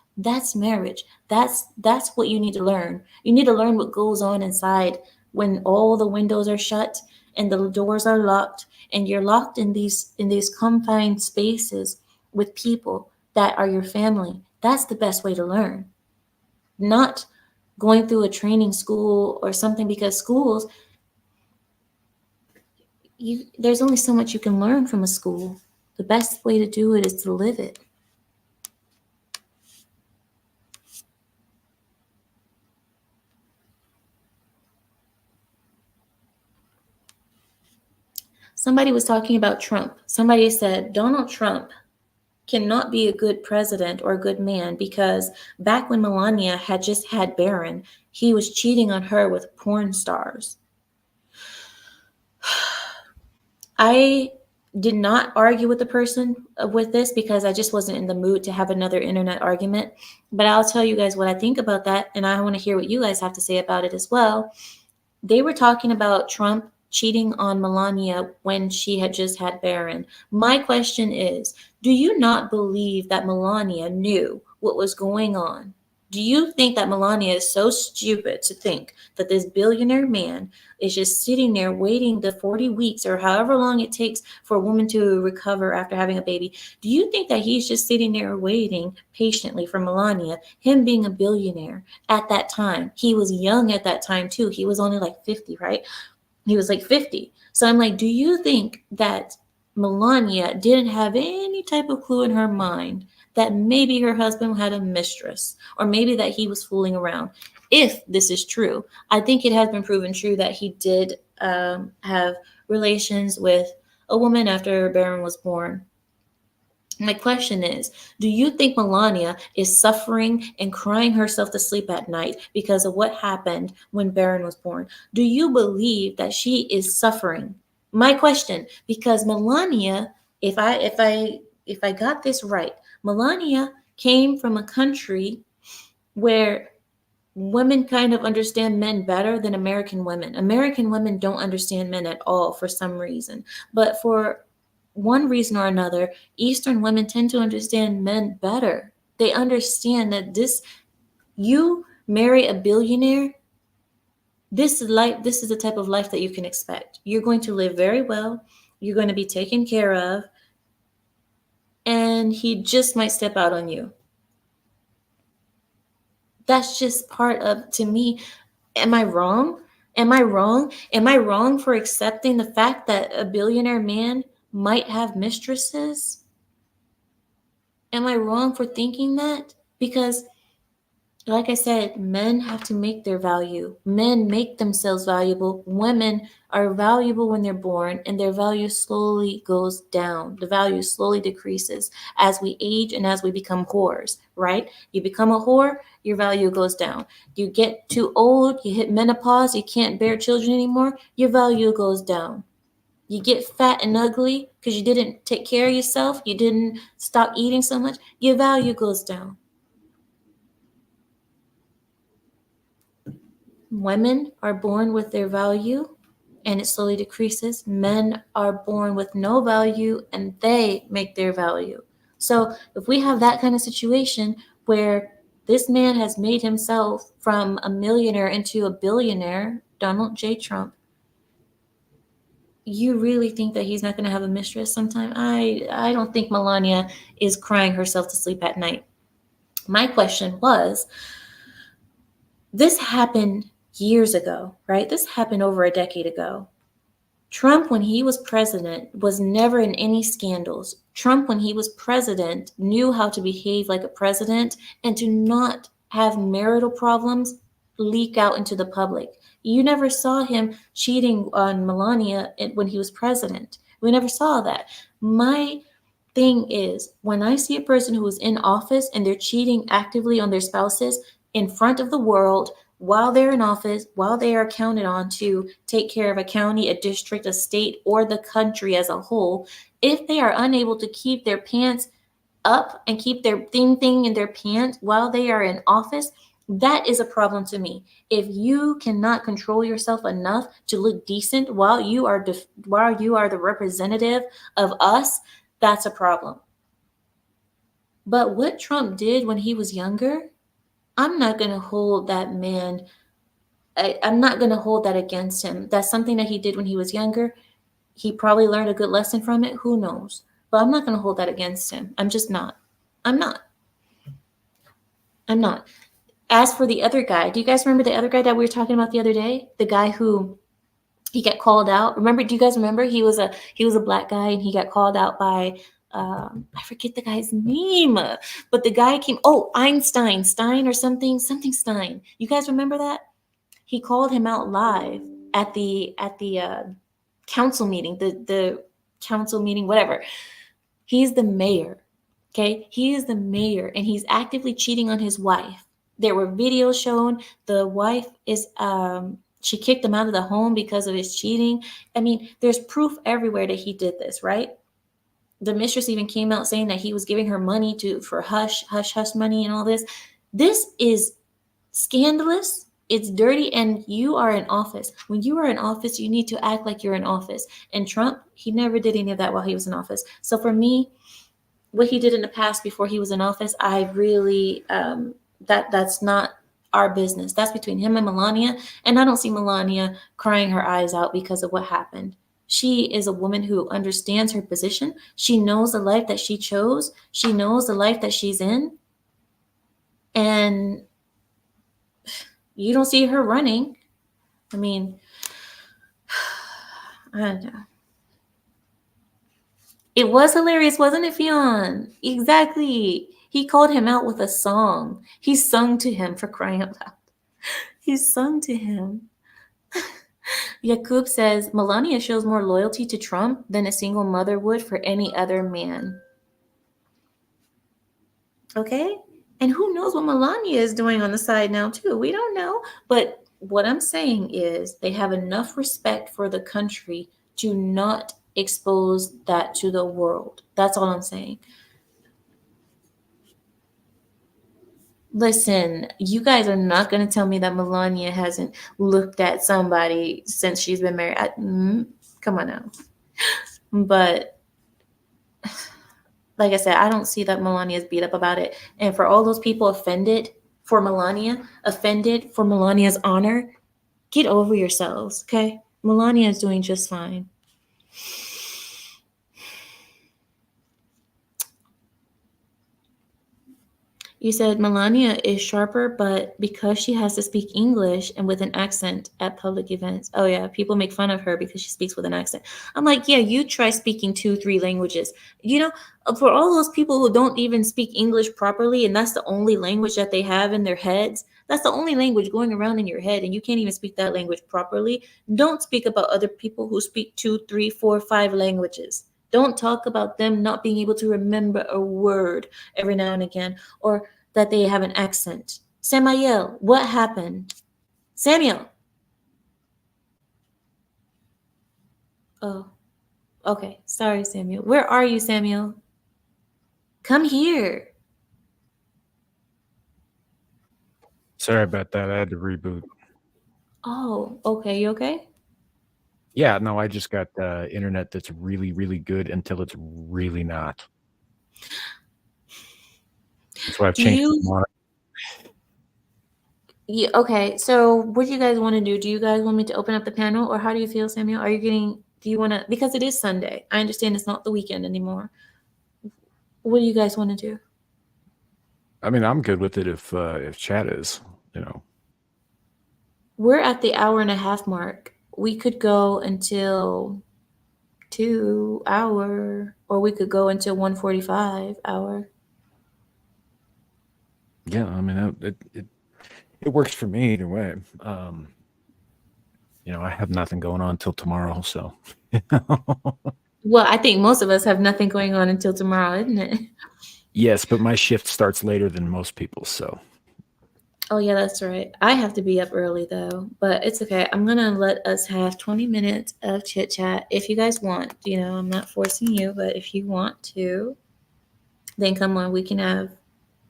marriage. That's what you need to learn. You need to learn what goes on inside when all the windows are shut and the doors are locked and you're locked in these confined spaces with people that are your family. That's the best way to learn. Not going through a training school or something, because schools, there's only so much you can learn from a school. The best way to do it is to live it. Somebody was talking about Trump. Somebody said Donald Trump cannot be a good president or a good man because back when Melania had just had Barron, he was cheating on her with porn stars. I did not argue with the person with this because I just wasn't in the mood to have another internet argument. But I'll tell you guys what I think about that, and I want to hear what you guys have to say about it as well. They were talking about Trump cheating on Melania when she had just had Barron. My question is, do you not believe that Melania knew what was going on? Do you think that Melania is so stupid to think that this billionaire man is just sitting there waiting the 40 weeks or however long it takes for a woman to recover after having a baby? Do you think that he's just sitting there waiting patiently for Melania, him being a billionaire at that time? He was young at that time too. He was only like 50, right? He was like 50. So I'm like, do you think that Melania didn't have any type of clue in her mind that maybe her husband had a mistress, or maybe that he was fooling around? If this is true, I think it has been proven true that he did have relations with a woman after Barron was born. My question is, do you think Melania is suffering and crying herself to sleep at night because of what happened when Barron was born? Do you believe that she is suffering? My question, because Melania, if I got this right, Melania came from a country where women kind of understand men better than American women. American women don't understand men at all for some reason. But for one reason or another, Eastern women tend to understand men better. They understand that you marry a billionaire, this is the type of life that you can expect. You're going to live very well, you're going to be taken care of, and he just might step out on you. That's just part of, to me, am I wrong? Am I wrong? Am I wrong for accepting the fact that a billionaire man might have mistresses? Am I wrong for thinking that? Because, like I said, men have to make their value. Men make themselves valuable. Women are valuable when they're born, and their value slowly goes down. The value slowly decreases as we age and as we become whores, right? You become a whore, your value goes down. You get too old, you hit menopause, you can't bear children anymore, your value goes down. You get fat and ugly because you didn't take care of yourself, you didn't stop eating so much, your value goes down. Women are born with their value and it slowly decreases. Men are born with no value and they make their value. So if we have that kind of situation where this man has made himself from a millionaire into a billionaire, Donald J. Trump, you really think that he's not going to have a mistress sometime? I don't think Melania is crying herself to sleep at night. My question was, this happened years ago, right? This happened over a decade ago. Trump, when he was president, was never in any scandals. Trump, when he was president, knew how to behave like a president and to not have marital problems leak out into the public. You never saw him cheating on Melania when he was president. We never saw that. My thing is, when I see a person who is in office and they're cheating actively on their spouses in front of the world, while they're in office, while they are counted on to take care of a county, a district, a state, or the country as a whole, if they are unable to keep their pants up and keep their thing in their pants while they are in office, that is a problem to me. If you cannot control yourself enough to look decent while you are the representative of us, that's a problem. But what Trump did when he was younger, I'm not going to hold that man. I'm not going to hold that against him. That's something that he did when he was younger. He probably learned a good lesson from it. Who knows? But I'm not going to hold that against him. I'm just not. I'm not. As for the other guy, do you guys remember the other guy that we were talking about the other day? The guy who he got called out. Remember? Do you guys remember? He was a black guy and he got called out by I forget the guy's name, but the guy came. Oh, Einstein, Stein or something Stein. You guys remember that? He called him out live at the council meeting, the council meeting, whatever. He's the mayor. Okay, he is the mayor, and he's actively cheating on his wife. There were videos shown. The wife is she kicked him out of the home because of his cheating. I mean, there's proof everywhere that he did this, right? The mistress even came out saying that he was giving her money for hush money and all this. This is scandalous. It's dirty, and you are in office. When you are in office, you need to act like you're in office. And Trump, he never did any of that while he was in office. So for me, what he did in the past before he was in office, I really that's not our business. That's between him and Melania, and I don't see Melania crying her eyes out because of what happened. She is a woman who understands her position. She knows the life that she chose. She knows the life that she's in. And you don't see her running. I mean, I don't know. It was hilarious, wasn't it, Fionn? Exactly. He called him out with a song. He sung to him, for crying out loud. He sung to him. Yakub says, Melania shows more loyalty to Trump than a single mother would for any other man. Okay? And who knows what Melania is doing on the side now, too? We don't know. But what I'm saying is they have enough respect for the country to not expose that to the world. That's all I'm saying. Listen, you guys are not going to tell me that Melania hasn't looked at somebody since she's been married. Come on now. But like I said, I don't see that Melania's beat up about it. And for all those people offended for Melania, offended for Melania's honor, get over yourselves, okay? Melania is doing just fine. You said Melania is sharper, but because she has to speak English and with an accent at public events. Oh, yeah, people make fun of her because she speaks with an accent. I'm like, yeah, you try speaking 2-3 languages. You know, for all those people who don't even speak English properly, and that's the only language that they have in their heads, that's the only language going around in your head, and you can't even speak that language properly. Don't speak about other people who speak 2, 3, 4, 5 languages. Don't talk about them not being able to remember a word every now and again, or that they have an accent. Samael, what happened? Samuel. Oh, okay. Sorry, Samuel. Where are you, Samuel? Come here. Sorry about that. I had to reboot. Oh, okay. You okay? Yeah, no, I just got internet that's really, really good until it's really not. That's why I've changed the monitor. Yeah, okay. So what do you guys want to do? Do you guys want me to open up the panel, or how do you feel, Samuel? Are you getting, do you want to, because it is Sunday. I understand it's not the weekend anymore. What do you guys want to do? I mean, I'm good with it if chat is, We're at the 1.5 hour mark. We could go until 2 hour, or we could go until 1:45 hour. Yeah, I mean, it works for me either way. I have nothing going on until tomorrow, so. Well, I think most of us have nothing going on until tomorrow, isn't it? Yes, but my shift starts later than most people, so. Oh, yeah, that's right. I have to be up early, though, but it's okay. I'm going to let us have 20 minutes of chit chat. If you guys want, I'm not forcing you, but if you want to, then come on, we can have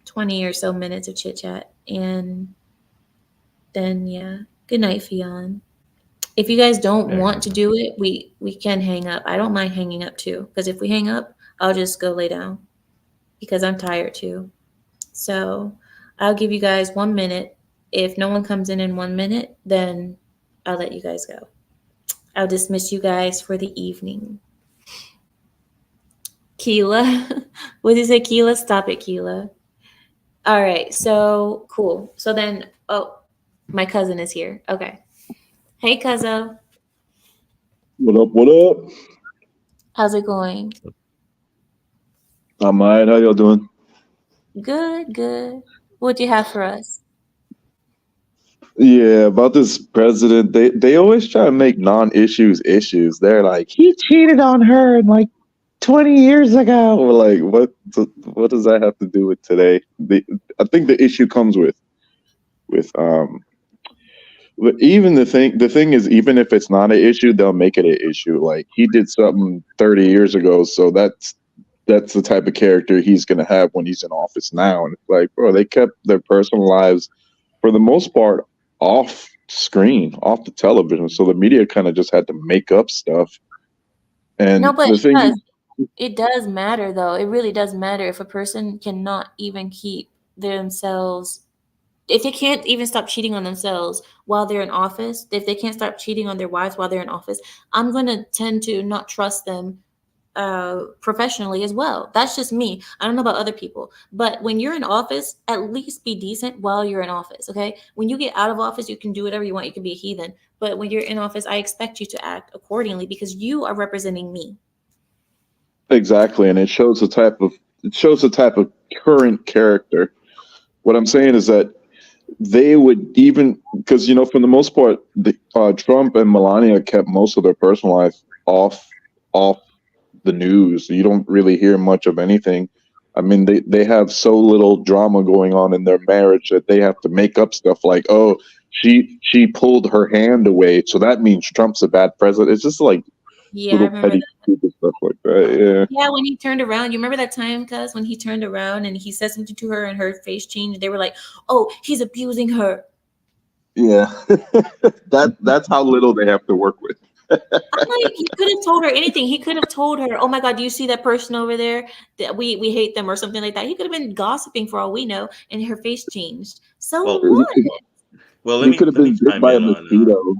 20 or so minutes of chit chat. And then, yeah, good night, Fionn. If you guys don't want to do it, we can hang up. I don't mind hanging up too, because if we hang up, I'll just go lay down because I'm tired too. So I'll give you guys 1 minute. If no one comes in 1 minute, then I'll let you guys go. I'll dismiss you guys for the evening. Keela, what did you say, Keela? Stop it, Keela. All right, so cool. So then, my cousin is here. Okay. Hey, Cuzzo. What up? What up? How's it going? I'm all right. How y'all doing? Good, good. What do you have for us? Yeah, about this president, they always try to make non-issues issues. They're like, he cheated on her like 20 years ago. We're like, what does that have to do with today? I think the issue comes with but even the thing is, even if it's not an issue, they'll make it an issue. Like, he did something 30 years ago, so that's that's the type of character he's going to have when he's in office now. And it's like, bro, they kept their personal lives for the most part off screen, off the television. So the media kind of just had to make up stuff. And No, but the thing is, it does matter, though. It really does matter if a person cannot even keep themselves, if they can't even stop cheating on themselves while they're in office, if they can't stop cheating on their wives while they're in office, I'm going to tend to not trust them professionally as well. That's just me. I don't know about other people, but when you're in office, at least be decent while you're in office. Okay. When you get out of office, you can do whatever you want. You can be a heathen, but when you're in office, I expect you to act accordingly because you are representing me. exactly, and it shows the type of current character. What I'm saying is that they would even, because for the most part, Trump and Melania kept most of their personal life off the news. You don't really hear much of anything. I mean, they have so little drama going on in their marriage that they have to make up stuff like, oh, she pulled her hand away, so that means Trump's a bad president. It's just like Yeah, I little remember petty that. stupid stuff like that. Yeah, when he turned around, you remember that time, cuz when he turned around and he said something to her and her face changed. They were like, "Oh, he's abusing her." Yeah, that's how little they have to work with. I'm like, he could have told her anything. He could have told her, "Oh my God, do you see that person over there? That we hate them," or something like that. He could have been gossiping for all we know, and her face changed. So Well, what? well, He could have let me been bit chime by a in on mosquito.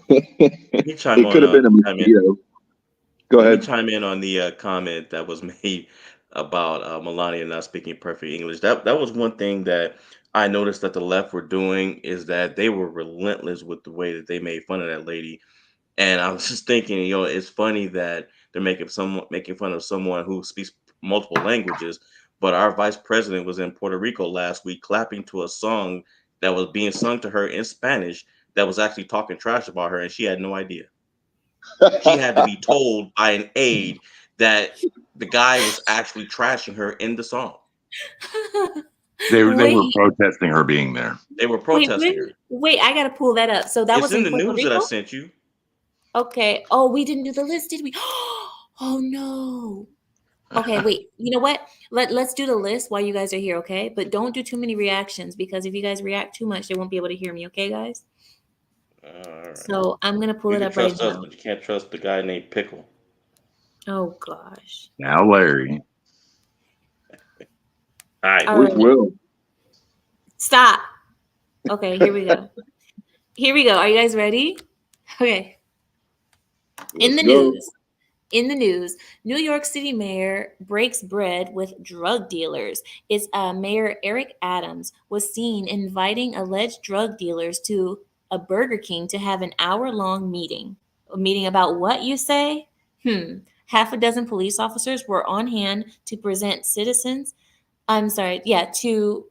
let me chime He could on have been a chime in mosquito. Go let me ahead. chime in on the comment that was made about Melania not speaking perfect English. That was one thing that I noticed that the left were doing, is that they were relentless with the way that they made fun of that lady. And I was just thinking, it's funny that they're making fun of someone who speaks multiple languages, but our vice president was in Puerto Rico last week clapping to a song that was being sung to her in Spanish that was actually talking trash about her, and she had no idea. She had to be told by an aide that the guy was actually trashing her in the song. They were Wait, protesting her being there. They were wait, protesting her. wait! I gotta pull that up. So that It's was in in the Puerto news that I Rico. sent you. Okay. Oh, we didn't do the list, did we? Oh no. Okay, wait. You know what? Let's do the list while you guys are here, okay? But don't do too many reactions because if you guys react too much, they won't be able to hear me, okay, guys? All right. So I'm gonna pull You it can up right trust us, now. but you can't trust the guy named Pickle. Oh gosh. Now, Larry. All right. All Where's right. Will? Stop. Okay, here we go. Here we go. Are you guys ready? Okay. In Let's the go. news. In the news, New York City mayor breaks bread with drug dealers. It's Mayor Eric Adams was seen inviting alleged drug dealers to a Burger King to have an hour-long meeting. A meeting about what, you say? Half a dozen police officers were on hand to present citizens. I'm sorry, yeah, to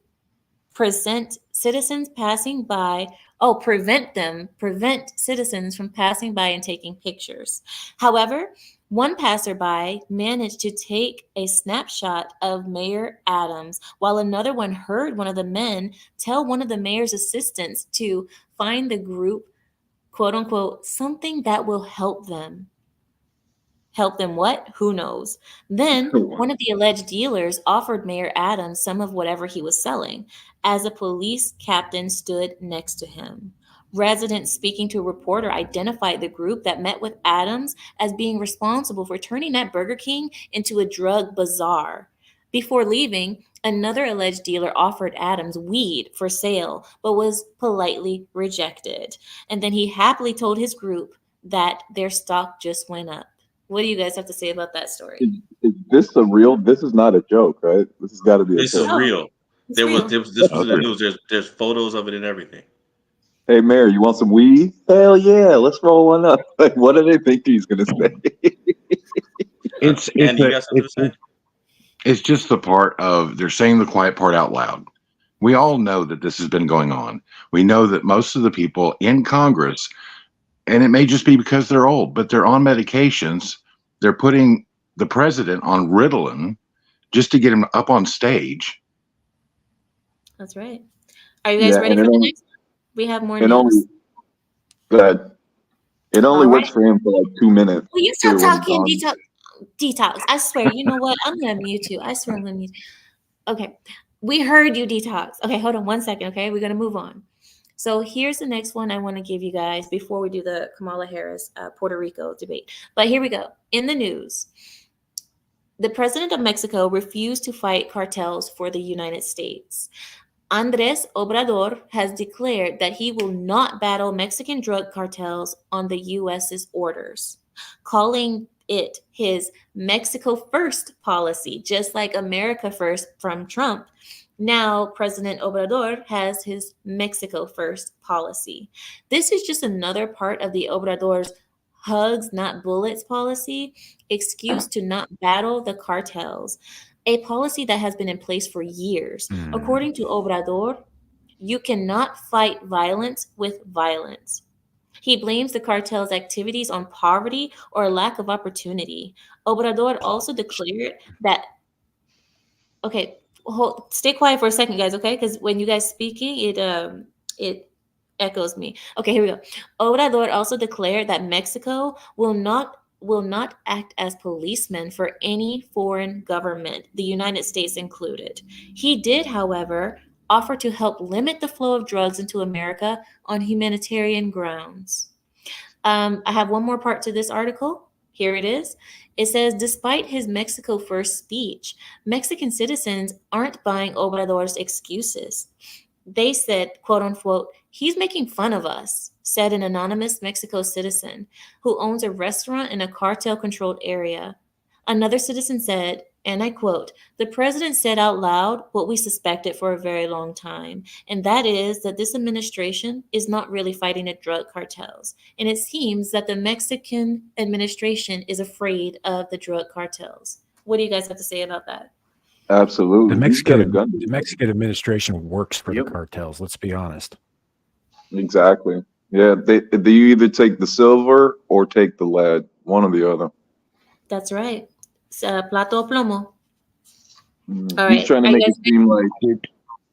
present citizens passing by. Oh, prevent citizens from passing by and taking pictures. However, one passerby managed to take a snapshot of Mayor Adams, while another one heard one of the men tell one of the mayor's assistants to find the group, quote unquote, something that will help them. Help them what? Who knows? Then one of the alleged dealers offered Mayor Adams some of whatever he was selling, as a police captain stood next to him. Residents speaking to a reporter identified the group that met with Adams as being responsible for turning that Burger King into a drug bazaar. Before leaving, another alleged dealer offered Adams weed for sale, but was politely rejected. And then he happily told his group that their stock just went up. What do you guys have to say about that story? Is this a real? This is not a joke, right? This has got to be a This is joke. Oh, real. it's real. This was in the Okay. news. There's photos of it and everything. Hey, Mayor, you want some weed? Hell yeah, let's roll one up. Like, what do they think he's gonna say? It's Andy, you got something to say? it's just the part of they're saying the quiet part out loud. We all know that this has been going on. We know that most of the people in Congress, and it may just be because they're old, but they're on medications. They're putting the president on Ritalin just to get him up on stage. That's right. Are you guys Yeah, ready and for it the only, next one? We have more it only, news. that it only All works right. for him for like 2 minutes Will you too stop when he's talking? on. Detox. I swear. You know what? I'm gonna mute you. I swear I'm gonna mute. Okay, we heard you, Detox. Okay, hold on 1 second. Okay, we're gonna move on. So here's the next one I want to give you guys before we do the Kamala Harris Puerto Rico debate. But here we go. In the news, the president of Mexico refused to fight cartels for the United States. Andres Obrador has declared that he will not battle Mexican drug cartels on the US's orders, calling it his Mexico First policy, just like America First from Trump. Now, President Obrador has his Mexico First policy. This is just another part of the Obrador's hugs, not bullets policy, excuse to not battle the cartels, a policy that has been in place for years. According to Obrador, you cannot fight violence with violence. He blames the cartel's activities on poverty or lack of opportunity. Obrador also declared that, okay, stay quiet for a second, guys, okay? Because when you guys speaking, it echoes me. Okay, here we go. Obrador also declared that Mexico will not act as policemen for any foreign government, the United States included. He did, however, offer to help limit the flow of drugs into America on humanitarian grounds. I have one more part to this article. Here it is. It says, despite his Mexico First speech, Mexican citizens aren't buying Obrador's excuses. They said, quote unquote, he's making fun of us, said an anonymous Mexico citizen who owns a restaurant in a cartel-controlled area. Another citizen said, and I quote, the president said out loud what we suspected for a very long time, and that is that this administration is not really fighting the drug cartels. And it seems that the Mexican administration is afraid of the drug cartels. What do you guys have to say about that? Absolutely. The He's got a Mexican, gun. the Mexican administration works for Yep. the cartels. Let's be honest. Exactly. Yeah, they you either take the silver or take the lead, one or the other. That's right. It's, plato o plomo. All He's right. trying to Are you make guys it seem like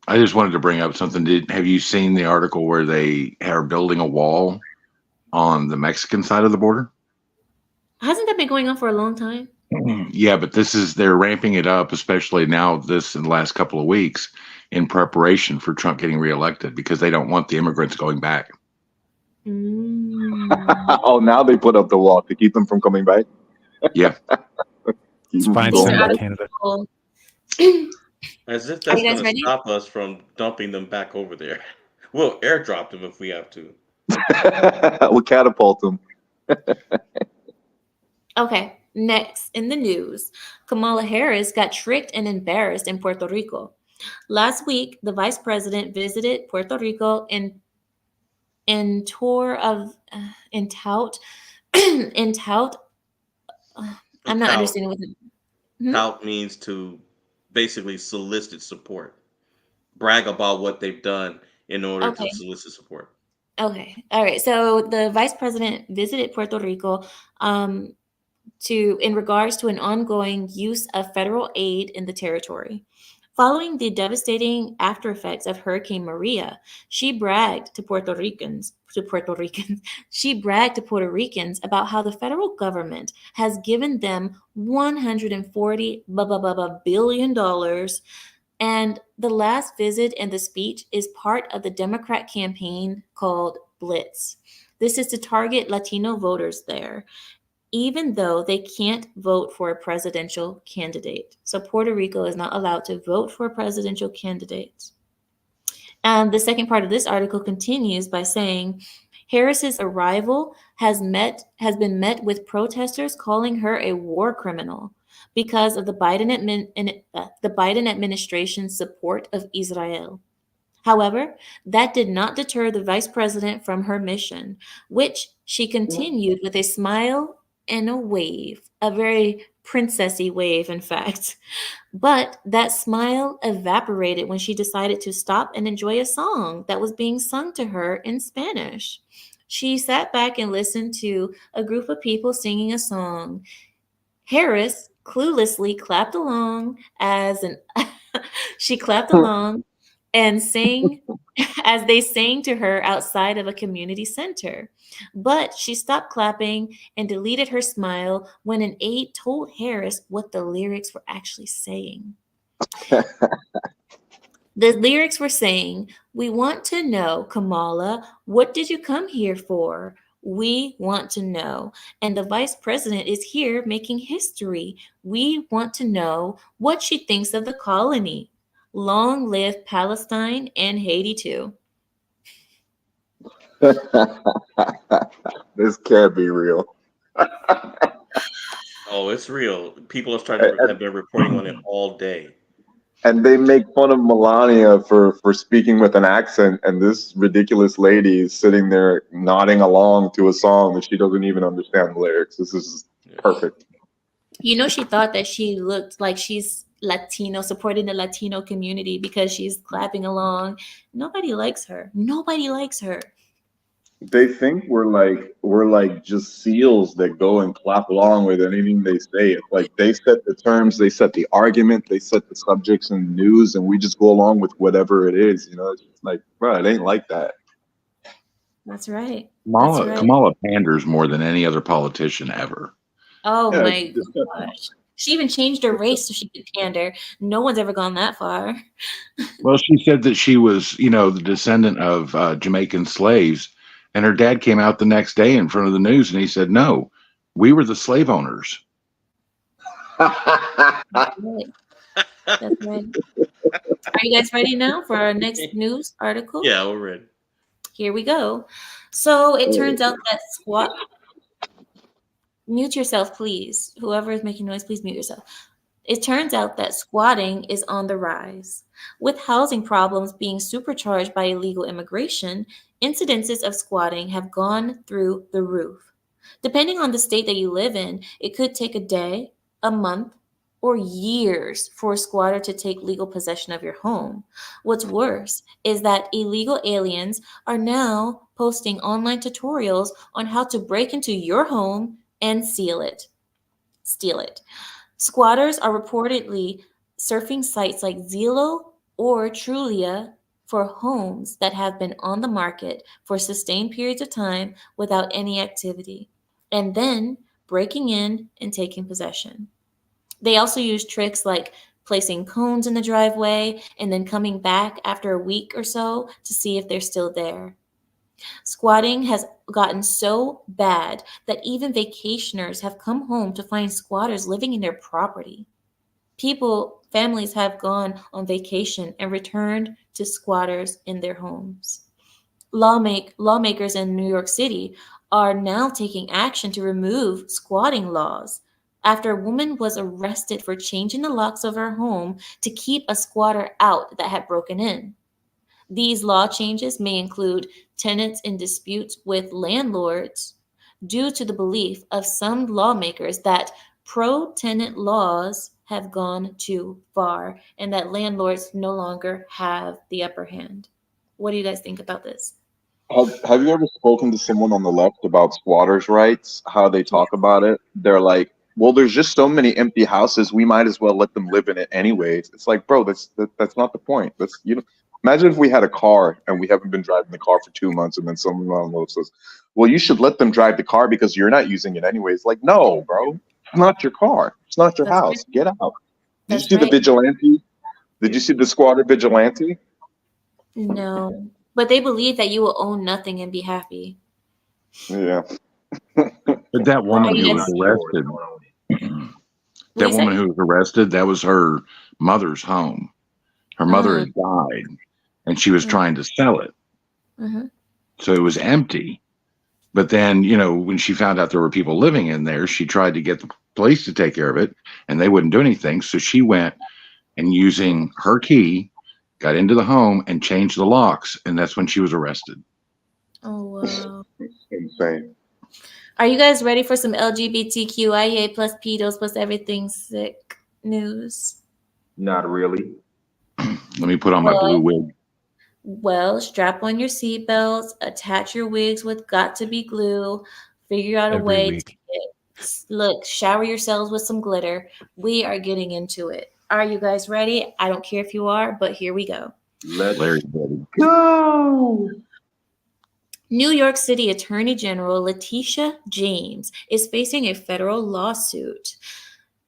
I just wanted to bring up something. Have you seen the article where they are building a wall on the Mexican side of the border? Hasn't that been going on for a long time? Yeah, but they're ramping it up, especially now this in the last couple of weeks, in preparation for Trump getting reelected because they don't want the immigrants going back. oh, now they put up the wall to keep them from coming back. Yeah. It's Keep them fine from sitting going in back. Canada. As if Are that's you guys going to ready? stop us from dumping them back over there. We'll airdrop them if we have to. We'll catapult them. Okay, next in the news, Kamala Harris got tricked and embarrassed in Puerto Rico. Last week, the vice president visited Puerto Rico in tour of in tout in tout. I'm not Tout. understanding what the Tout means to basically solicit support, brag about what they've done in order to okay. solicit support. Okay. All right. So the vice president visited Puerto Rico in regards to an ongoing use of federal aid in the territory. Following the devastating after effects of Hurricane Maria, she bragged to Puerto Ricans. She bragged to Puerto Ricans about how the federal government has given them $140 billion. And the last visit and the speech is part of the Democrat campaign called Blitz. This is to target Latino voters there, even though they can't vote for a presidential candidate. So Puerto Rico is not allowed to vote for a presidential candidate. And the second part of this article continues by saying Harris's arrival has been met with protesters calling her a war criminal because of the Biden administration's support of Israel. However, that did not deter the vice president from her mission, which she continued with a smile and a wave, a very princessy wave, in fact. But that smile evaporated when she decided to stop and enjoy a song that was being sung to her in Spanish. She sat back and listened to a group of people singing a song. Harris cluelessly clapped along she clapped along and sang as they sang to her outside of a community center. But she stopped clapping and deleted her smile when an aide told Harris what the lyrics were actually saying. The lyrics were saying, "We want to know, Kamala, what did you come here for? We want to know." And the vice president is here making history. We want to know what she thinks of the colony. Long live Palestine and Haiti, too. This can't be real. Oh, it's real. People have been reporting on it all day. And they make fun of Melania for speaking with an accent, and this ridiculous lady is sitting there nodding along to a song that she doesn't even understand the lyrics. This is perfect. You know, she thought that she looked like she's Latino, supporting the Latino community because she's clapping along. Nobody likes her. Nobody likes her. They think we're like just seals that go and clap along with anything they say. It's like they set the terms, they set the argument, they set the subjects in the news, and we just go along with whatever it is. It's just like, bro, it ain't like that. That's right. That's Kamala, right. Kamala panders more than any other politician ever. Oh Yeah, my it's disgusting. gosh. She even changed her race so she could pander. No one's ever gone that far. Well, she said that she was, the descendant of Jamaican slaves, and her dad came out the next day in front of the news, and he said, "No, we were the slave owners." Right. That's right. Are you guys ready now for our next news article? Yeah, we're ready. Here we go. So it turns out that mute yourself, please. Whoever is making noise, please mute yourself. It turns out that squatting is on the rise. With housing problems being supercharged by illegal immigration, incidences of squatting have gone through the roof. Depending on the state that you live in, it could take a day, a month, or years for a squatter to take legal possession of your home. What's worse is that illegal aliens are now posting online tutorials on how to break into your home and steal it. Squatters are reportedly surfing sites like Zillow or Trulia for homes that have been on the market for sustained periods of time without any activity, and then breaking in and taking possession. They also use tricks like placing cones in the driveway and then coming back after a week or so to see if they're still there. Squatting has gotten so bad that even vacationers have come home to find squatters living in their property. Families have gone on vacation and returned to squatters in their homes. Lawmakers in New York City are now taking action to remove squatting laws after a woman was arrested for changing the locks of her home to keep a squatter out that had broken in. These law changes may include tenants in disputes with landlords due to the belief of some lawmakers that pro tenant laws have gone too far and that landlords no longer have the upper hand. What do you guys think about this? Have you ever spoken to someone on the left about squatters' rights? How they talk about it? They're like, well, there's just so many empty houses. We might as well let them live in it anyways. It's like, bro, that's not the point. Imagine if we had a car and we haven't been driving the car for 2 months, and then someone on the left says, well, you should let them drive the car because you're not using it anyways. Like, no, bro, it's not your car. It's not your That's house. right. Get out. Did you That's see the right. vigilante? Did you see the squatter vigilante? No. But they believe that you will own nothing and be happy. Yeah. But that woman you who guys- was arrested, What do that you woman say? who was arrested, that was her mother's home. Her mother had died, and she was Mm. trying to sell it, Mhm. so it was empty. But then, when she found out there were people living in there, she tried to get the police to take care of it, and they wouldn't do anything. So she went and using her key, got into the home and changed the locks, and that's when she was arrested. Oh, wow. Insane. Are you guys ready for some LGBTQIA plus pedos plus everything sick news? Not really. Let me put on my blue wig. Well, strap on your seatbelts, attach your wigs with got to be glue, figure out a Every way week. look, shower yourselves with some glitter. We are getting into it. Are you guys ready? I don't care if you are, but here we go. Larry Betty. Go. New York City Attorney General Letitia James is facing a federal lawsuit.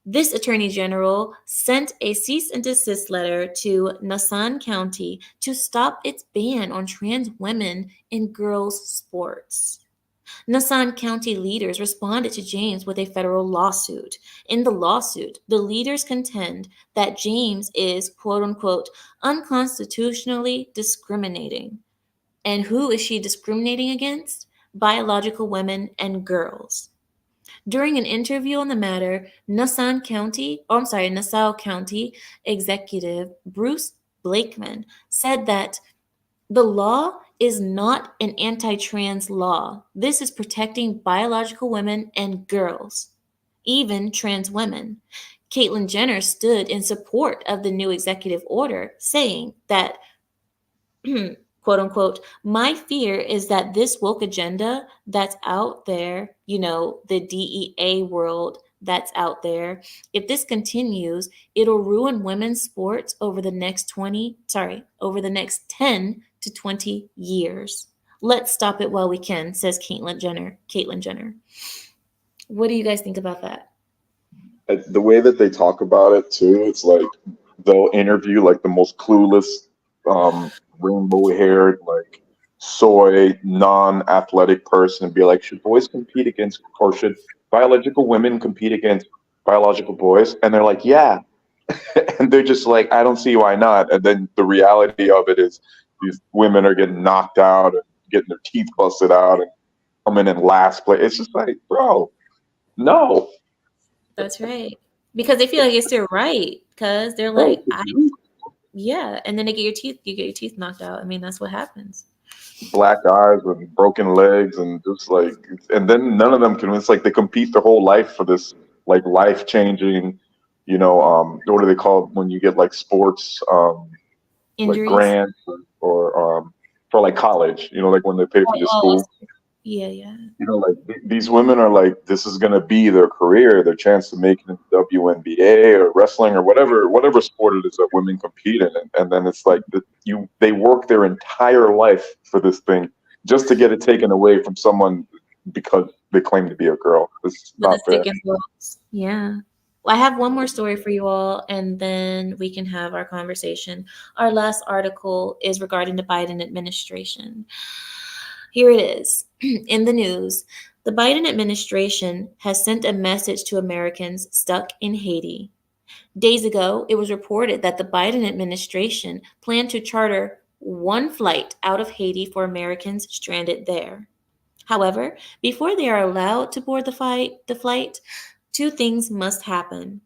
This attorney general sent a cease and desist letter to Nassau County to stop its ban on trans women in girls' sports. Nassau County leaders responded to James with a federal lawsuit. In the lawsuit, the leaders contend that James is, quote unquote, unconstitutionally discriminating. And who is she discriminating against? Biological women and girls. During an interview on the matter, Nassau County Executive Bruce Blakeman said that the law is not an anti-trans law. This is protecting biological women and girls, even trans women. Caitlyn Jenner stood in support of the new executive order, saying that quote unquote, my fear is that this woke agenda that's out there, the DEA world that's out there, if this continues, it'll ruin women's sports over the next 10 to 20 years. Let's stop it while we can, says Caitlyn Jenner. What do you guys think about that? The way that they talk about it too, it's like they'll interview like the most clueless, rainbow-haired, like soy, non-athletic person and be like, should boys compete against, or should biological women compete against biological boys? And they're like, yeah. And they're just like, I don't see why not. And then the reality of it is these women are getting knocked out and getting their teeth busted out and coming in last place. It's just like, bro, no. That's right. Because they feel like it's their right. Because they're like, yeah. And then you get your teeth knocked out. I mean, that's what happens. Black eyes and broken legs and just like, and then none of them can, it's like they compete their whole life for this like life-changing, what do they call it when you get like sports, like grants or for like college, like when they pay for your school. Yeah. Like these women are like, this is going to be their career, their chance to make it in the WNBA or wrestling or whatever sport it is that women compete in. And then it's like they work their entire life for this thing just to get it taken away from someone because they claim to be a girl. It's not fair. Yeah. Well, I have one more story for you all, and then we can have our conversation. Our last article is regarding the Biden administration. Here it is. In the news, the Biden administration has sent a message to Americans stuck in Haiti. Days ago, it was reported that the Biden administration planned to charter one flight out of Haiti for Americans stranded there. However, before they are allowed to board the flight, two things must happen.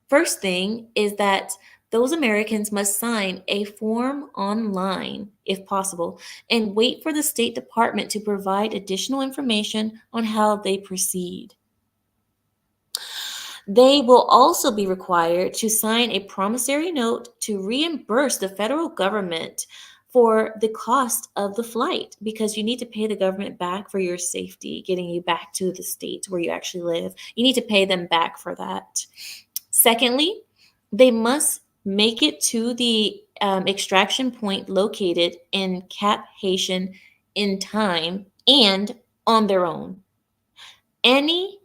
First thing is that those Americans must sign a form online, if possible, and wait for the State Department to provide additional information on how they proceed. They will also be required to sign a promissory note to reimburse the federal government for the cost of the flight, because you need to pay the government back for your safety, getting you back to the state where you actually live. You need to pay them back for that. Secondly, they must make it to the extraction point located in Cap Haitian in time and on their own. Any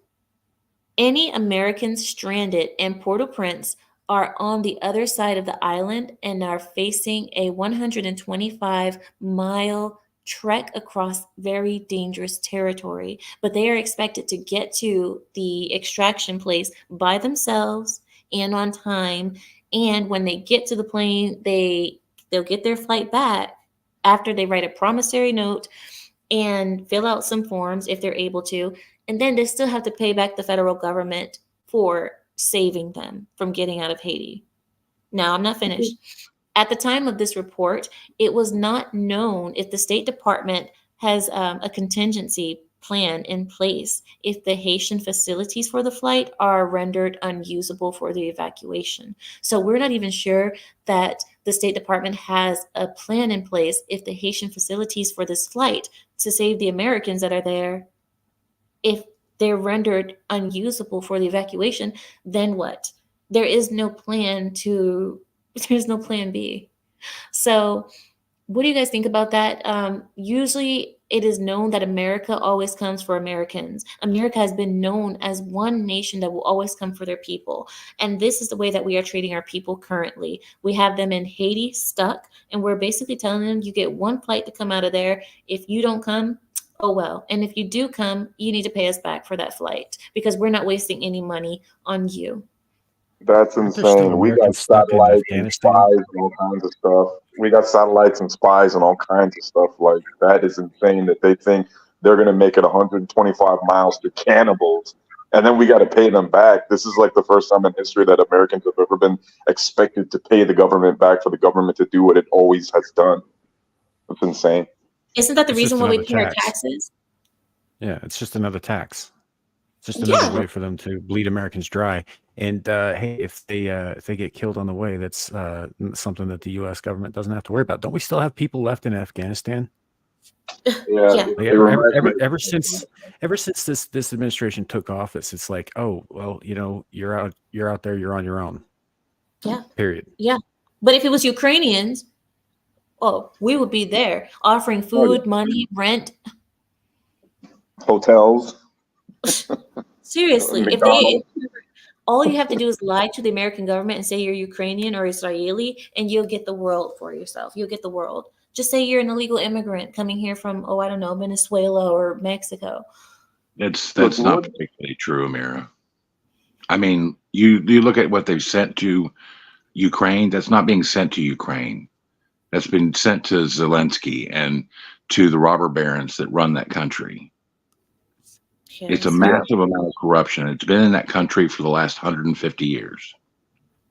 Americans stranded in Port-au-Prince are on the other side of the island and are facing a 125-mile trek across very dangerous territory. But they are expected to get to the extraction place by themselves and on time. And when they get to the plane, they'll get their flight back after they write a promissory note and fill out some forms if they're able to. And then they still have to pay back the federal government for saving them from getting out of Haiti. Now, I'm not finished. At the time of this report, it was not known if the State Department has a contingency plan in place if the Haitian facilities for the flight are rendered unusable for the evacuation. So we're not even sure that the State Department has a plan in place if the Haitian facilities for this flight to save the Americans that are there, if they're rendered unusable for the evacuation, then what? There's no plan B. So what do you guys think about that? Usually it is known that America always comes for Americans. America has been known as one nation that will always come for their people. And this is the way that we are treating our people currently. We have them in Haiti stuck, and we're basically telling them you get one flight to come out of there. If you don't come, oh well. And if you do come, you need to pay us back for that flight because we're not wasting any money on you. That's Aren't there still insane. We got Americans stuck in satellites and Afghanistan? spies and all kinds of stuff. We got satellites and spies and all kinds of stuff. Like that is insane that they think they're gonna make it 125 miles to cannibals, and then we got to pay them back. This is like the first time in history that Americans have ever been expected to pay the government back for the government to do what it always has done. That's insane. Isn't that the It's reason just why we another pay our tax. taxes? Yeah, it's just another tax. It's just another Yeah. way for them to bleed Americans dry. And hey, if they get killed on the way, that's something that the U.S. government doesn't have to worry about. Don't we still have people left in Afghanistan? Yeah, Yeah. Like it reminds me. ever since this administration took office, it's like, oh well, you're out there, you're on your own. Yeah. Period. Yeah. But if it was Ukrainians, oh, we would be there offering food, money, rent. Hotels, Seriously, McDonald's. all you have to do is lie to the American government and say you're Ukrainian or Israeli, and you'll get the world for yourself. You'll get the world. Just say you're an illegal immigrant coming here from, oh, I don't know, Venezuela or Mexico. That's Look, not particularly true, Amira. I mean, you look at what they've sent to Ukraine. That's not being sent to Ukraine. That's been sent to Zelensky and to the robber barons that run that country. It's a Yes. massive amount of corruption. It's been in that country for the last 150 years.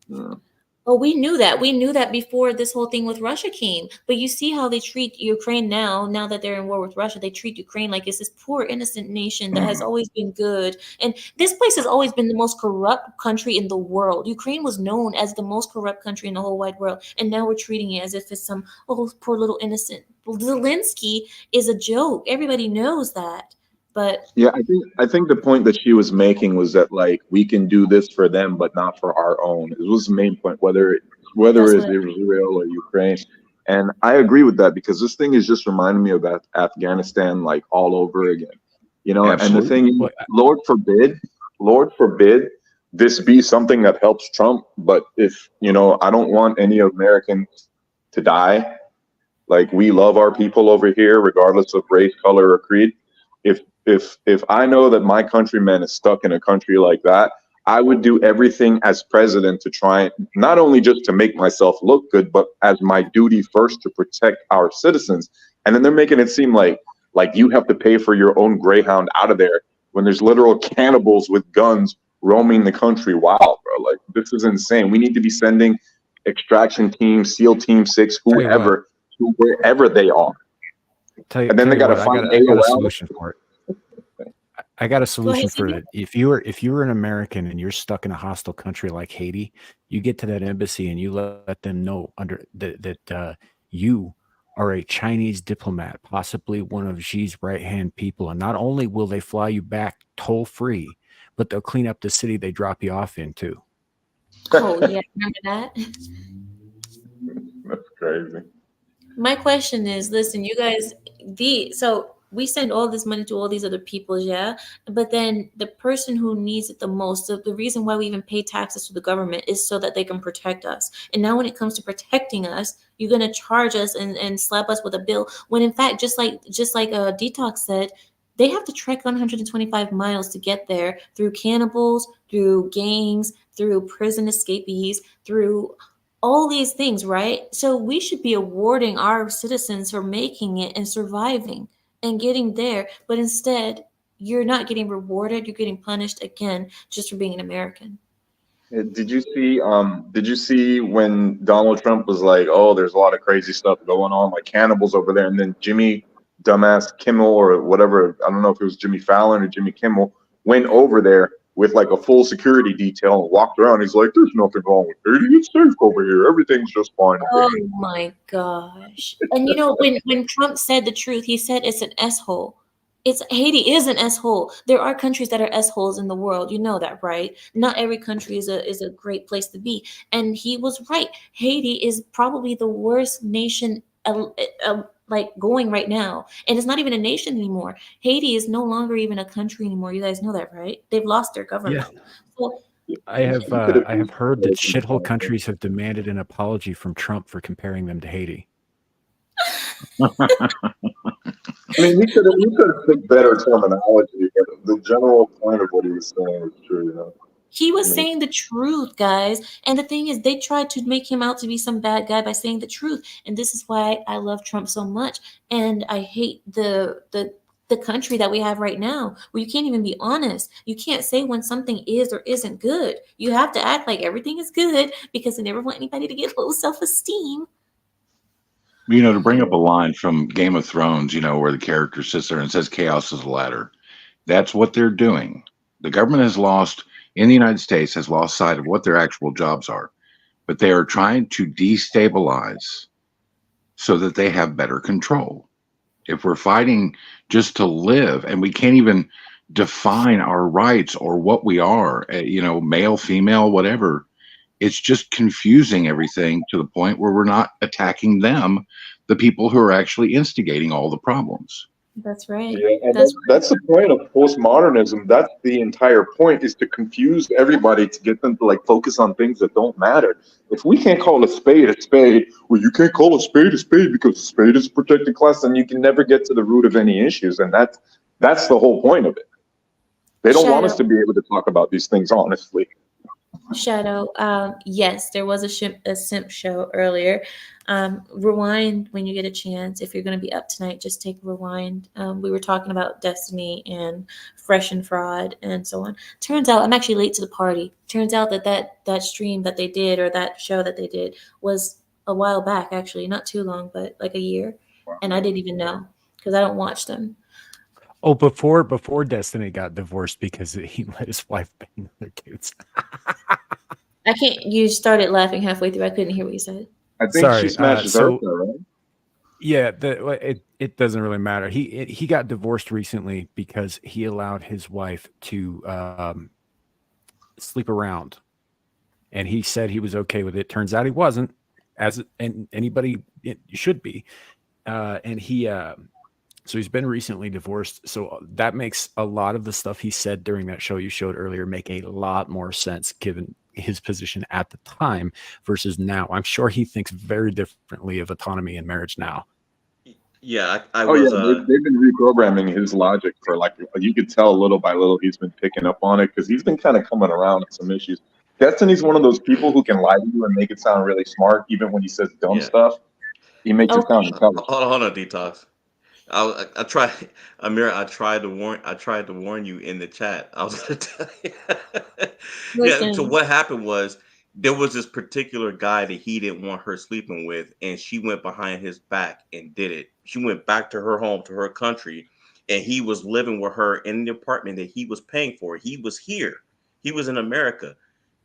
Well, we knew that. We knew that before this whole thing with Russia came. But you see how they treat Ukraine now that they're in war with Russia. They treat Ukraine like it's this poor, innocent nation that has always been good. And this place has always been the most corrupt country in the world. Ukraine was known as the most corrupt country in the whole wide world. And now we're treating it as if it's some, oh, poor little innocent. Zelensky is a joke. Everybody knows that. But Yeah, I think the point that she was making was that like we can do this for them, but not for our own. It was the main point, whether that's it's what Israel or Ukraine. And I agree with that because this thing is just reminding me of Afghanistan like all over again. And the Absolutely. thing is, Well, Lord forbid this be something that helps Trump. But if, I don't want any Americans to die. Like we love our people over here, regardless of race, color, or creed. If I know that my countryman is stuck in a country like that, I would do everything as president to try not only just to make myself look good, but as my duty first to protect our citizens. And then they're making it seem like you have to pay for your own Greyhound out of there when there's literal cannibals with guns roaming the country wild, bro. Like this is insane. We need to be sending extraction teams, SEAL Team 6, tell you what, whoever, to wherever they are. And then they got to find I got a AOL. solution for it. I got a solution for Stevie. it. If you were an American and you're stuck in a hostile country like Haiti, you get to that embassy and you let them know that you are a Chinese diplomat, possibly one of Xi's right-hand people, and not only will they fly you back toll-free, but they'll clean up the city they drop you off in too. Oh yeah, remember that? That's crazy. My question is, listen, you guys, so we send all this money to all these other people, yeah, but then the person who needs it the most, the reason why we even pay taxes to the government is so that they can protect us. And now when it comes to protecting us, you're gonna charge us and slap us with a bill when in fact, just like Detox said, they have to trek 125 miles to get there through cannibals, through gangs, through prison escapees, through all these things, right? So we should be awarding our citizens for making it and surviving and getting there. But instead, you're not getting rewarded. You're getting punished again just for being an American. Did you see? Did you see when Donald Trump was like, "Oh, there's a lot of crazy stuff going on, like cannibals over there," and then Jimmy dumbass Kimmel or whatever, I don't know if it was Jimmy Fallon or Jimmy Kimmel, went over there with like a full security detail and walked around. He's like, "There's nothing wrong with Haiti. It's safe over here. Everything's just fine." Oh my gosh. And when Trump said the truth, he said it's an S-hole. It's Haiti is an S-hole. There are countries that are S-holes in the world. You know that, right? Not every country is a great place to be. And he was right. Haiti is probably the worst nation like going right now. And it's not even a nation anymore. Haiti is no longer even a country anymore. You guys know that, right? They've lost their Yeah, government. So I have heard that shithole countries have demanded an apology from Trump for comparing them to Haiti. I mean, he could have picked better terminology, but the general point of what he was saying was true. You know? he I was mean, saying the truth, guys. And the thing is, they tried to make him out to be some bad guy by saying the truth. And this is why I love Trump so much. And I hate the country that we have right now, where you can't even be honest. You can't say when something is or isn't good. You have to act like everything is good because they never want anybody to get low self-esteem. You know, to bring up a line from Game of Thrones, you know, where the character sits there and says chaos is a ladder. That's what they're doing. The government has lost, in the United States, has lost sight of what their actual jobs are, but they are trying to destabilize so that they have better control. If we're fighting just to live and we can't even define our rights or what we are, you know, male, female, whatever, it's just confusing everything to the point where we're not attacking them, the people who are actually instigating all the problems. That's right. yeah, and That's that's the point of postmodernism. That's the entire point, is to confuse everybody, to get them to like focus on things that don't matter. If we can't call a spade, well, you can't call a spade because a spade is a protected class, and you can never get to the root of any issues. And that's the whole point of it. They don't want us Shadow. to be able to talk about these things honestly. Shadow. Yes, there was a simp show earlier. Rewind when you get a chance. If you're going to be up tonight, just take a rewind. We were talking about Destiny and Fresh and Fraud and so on. Turns out I'm actually late to the party. Turns out that stream that they did, or that show that they did, was a while back, actually, not too long, but like a year, and I didn't even know because I don't watch them. Oh, before Destiny got divorced because he let his wife bang other dudes. I can't. You started laughing halfway through. I couldn't hear what you said. I think she Sorry. smashes So Ursa, right? yeah, it doesn't really matter. He got divorced recently because he allowed his wife to sleep around, and he said he was okay with it. Turns out he wasn't, and anybody should be. And he so he's been recently divorced. So that makes a lot of the stuff he said during that show you showed earlier make a lot more sense given his position at the time versus now. I'm sure he thinks very differently of autonomy in marriage now. Yeah, I Oh yeah, was they've been reprogramming his logic for like, you could tell little by little he's been picking up on it, because he's been kind of coming around on some issues. Destiny's one of those people who can lie to you and make it sound really smart, even when he says dumb yeah. stuff. He makes it sound Okay. intelligent. Hold on, detox. I tried, Amir. I tried to warn you in the chat. I was gonna tell you. Yeah. So Listen. what happened was there was this particular guy that he didn't want her sleeping with, and she went behind his back and did it. She went back to her home, to her country, and he was living with her in the apartment that he was paying for. He was here. He was in America,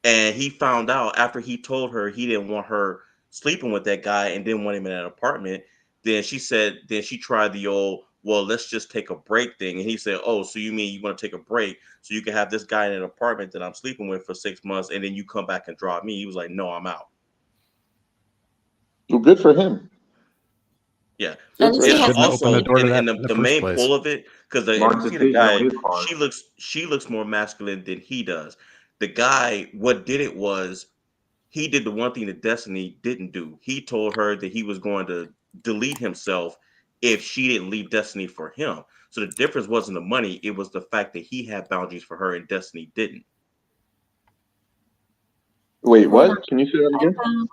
and he found out after he told her he didn't want her sleeping with that guy and didn't want him in that apartment. Then she tried the old, well, let's just take a break thing. And he said, oh, so you mean you want to take a break so you can have this guy in an apartment that I'm sleeping with for 6 months and then you come back and drop me? He was like, no, I'm out. Well, good for him. Yeah. At Good least for he And him. has Shouldn't have opened the also, door to that and in the the first main place. pull of it, because if you Marks a see the digit on guy, his card. she looks more masculine than he does. The guy, what did it was, he did the one thing that Destiny didn't do. He told her that he was going to delete himself if she didn't leave Destiny for him. So the difference wasn't the money, it was the fact that he had boundaries for her and Destiny didn't. Wait, Hold on. what? Can you say that I again? found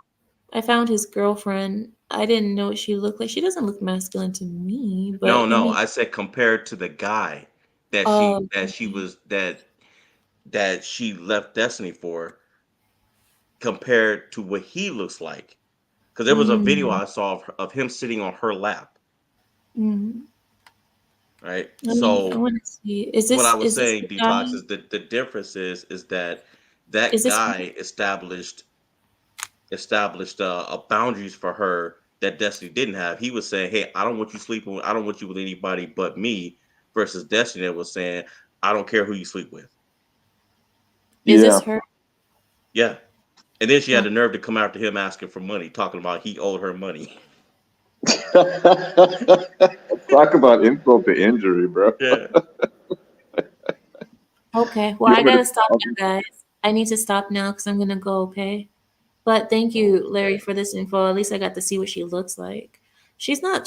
I found his girlfriend. I didn't know what she looked like. She doesn't look masculine to me, No, but I no, mean, I said compared to the guy that oh, she was that she left Destiny for, compared to what he looks like. Because there was a video mm, I saw of him sitting on her lap, mm. right? I So want to see. what I was Is this saying, the guy? Detox, is that the difference is that that Is this guy established boundaries for her that Destiny didn't have. He was saying, "Hey, I don't want you sleeping. I don't want you with anybody but me." versus Destiny that was saying, "I don't care who you sleep with." Is Yeah. this her? Yeah, and then she had the nerve to come after him asking for money, talking about he owed her money. Talk about insult to injury, bro. Yeah. Okay. Well, I gotta stop now, guys. I need to stop now because I'm gonna go. Okay. But thank you, Larry, for this info. At least I got to see what she looks like. She's not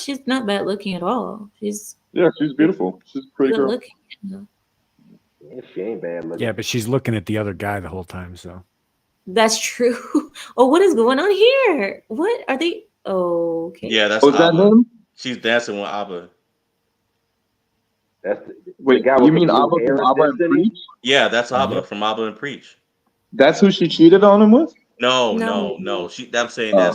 bad looking at all. She's Yeah, she's beautiful. She's a pretty good girl. looking. Yeah. Yeah, she ain't bad looking. Yeah, but she's looking at the other guy the whole time. So That's true. Oh, what is going on here? What are they? Okay. Yeah, that's Was that Abba. him? She's dancing with Abba. That's the Wait, guy you with the mean blue Abba hair from is Abba and Destiny? Preach? Yeah, that's Abba Yep. from Abba and Preach. That's who she cheated on him with? No, No. no, no. I'm saying Oh.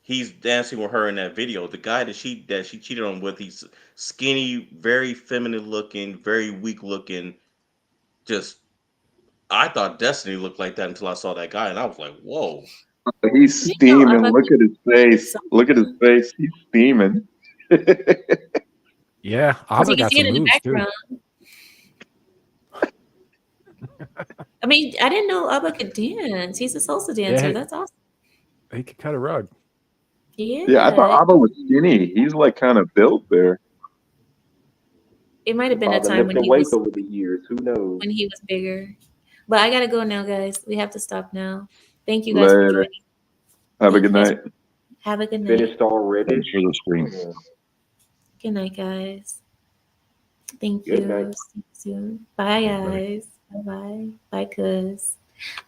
he's dancing with her in that video. The guy that she cheated on with, he's skinny, very feminine looking, very weak looking. Just I thought Destiny looked like that until I saw that guy, and I was like, whoa. He's You know, steaming. Abba Look at his face. so- Look at his face. He's steaming. yeah, So Abba you can got see it some in the moves too. background. I mean, I didn't know Abba could dance. He's a salsa dancer. Yeah. That's awesome. He could cut a rug. Yeah. Yeah, I thought Abba was skinny. He's like kind of built there. It might have been a Probably time when lifting he weights was over the years. Who knows? bigger. But I gotta go now, guys. We have to stop now. Thank you guys for Later. joining. Have a Thank good you guys. night. Have a good night. Finished already? Thanks for the stream. Yeah. Good night, guys. Thank Good you. night. See you soon. Bye, guys. Bye-bye. Bye, cuz.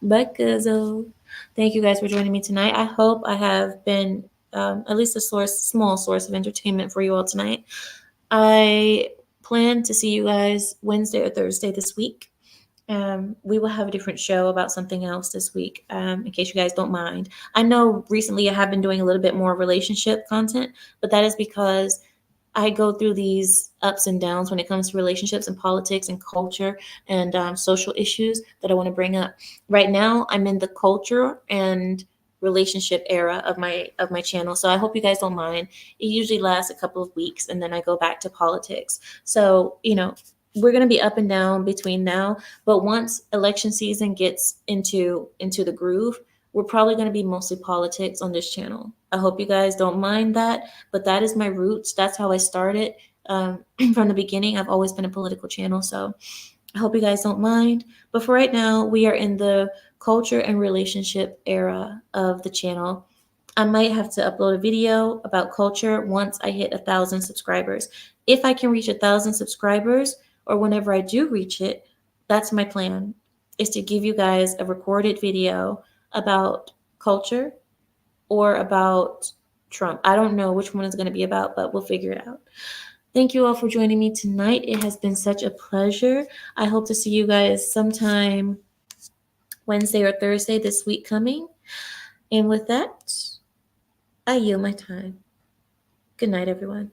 Bye, cuzzo. Thank you guys for joining me tonight. I hope I have been at least a small source of entertainment for you all tonight. I plan to see you guys Wednesday or Thursday this week. We will have a different show about something else this week, in case you guys don't mind. I know recently I have been doing a little bit more relationship content, but that is because I go through these ups and downs when it comes to relationships and politics and culture and social issues that I want to bring up. Right now, I'm in the culture and relationship era of my channel, so I hope you guys don't mind. It usually lasts a couple of weeks, and then I go back to politics. So we're going to be up and down between now, but once election season gets into the groove, we're probably going to be mostly politics on this channel. I hope you guys don't mind that, but that is my roots. That's how I started. From the beginning, I've always been a political channel, so I hope you guys don't mind. But for right now, we are in the culture and relationship era of the channel. I might have to upload a video about culture once I hit 1,000 subscribers. If I can reach 1,000 subscribers, or whenever I do reach it, that's my plan, is to give you guys a recorded video about culture or about Trump. I don't know which one it's going to be about, but we'll figure it out. Thank you all for joining me tonight. It has been such a pleasure. I hope to see you guys sometime Wednesday or Thursday this week coming. And with that, I yield my time. Good night, everyone.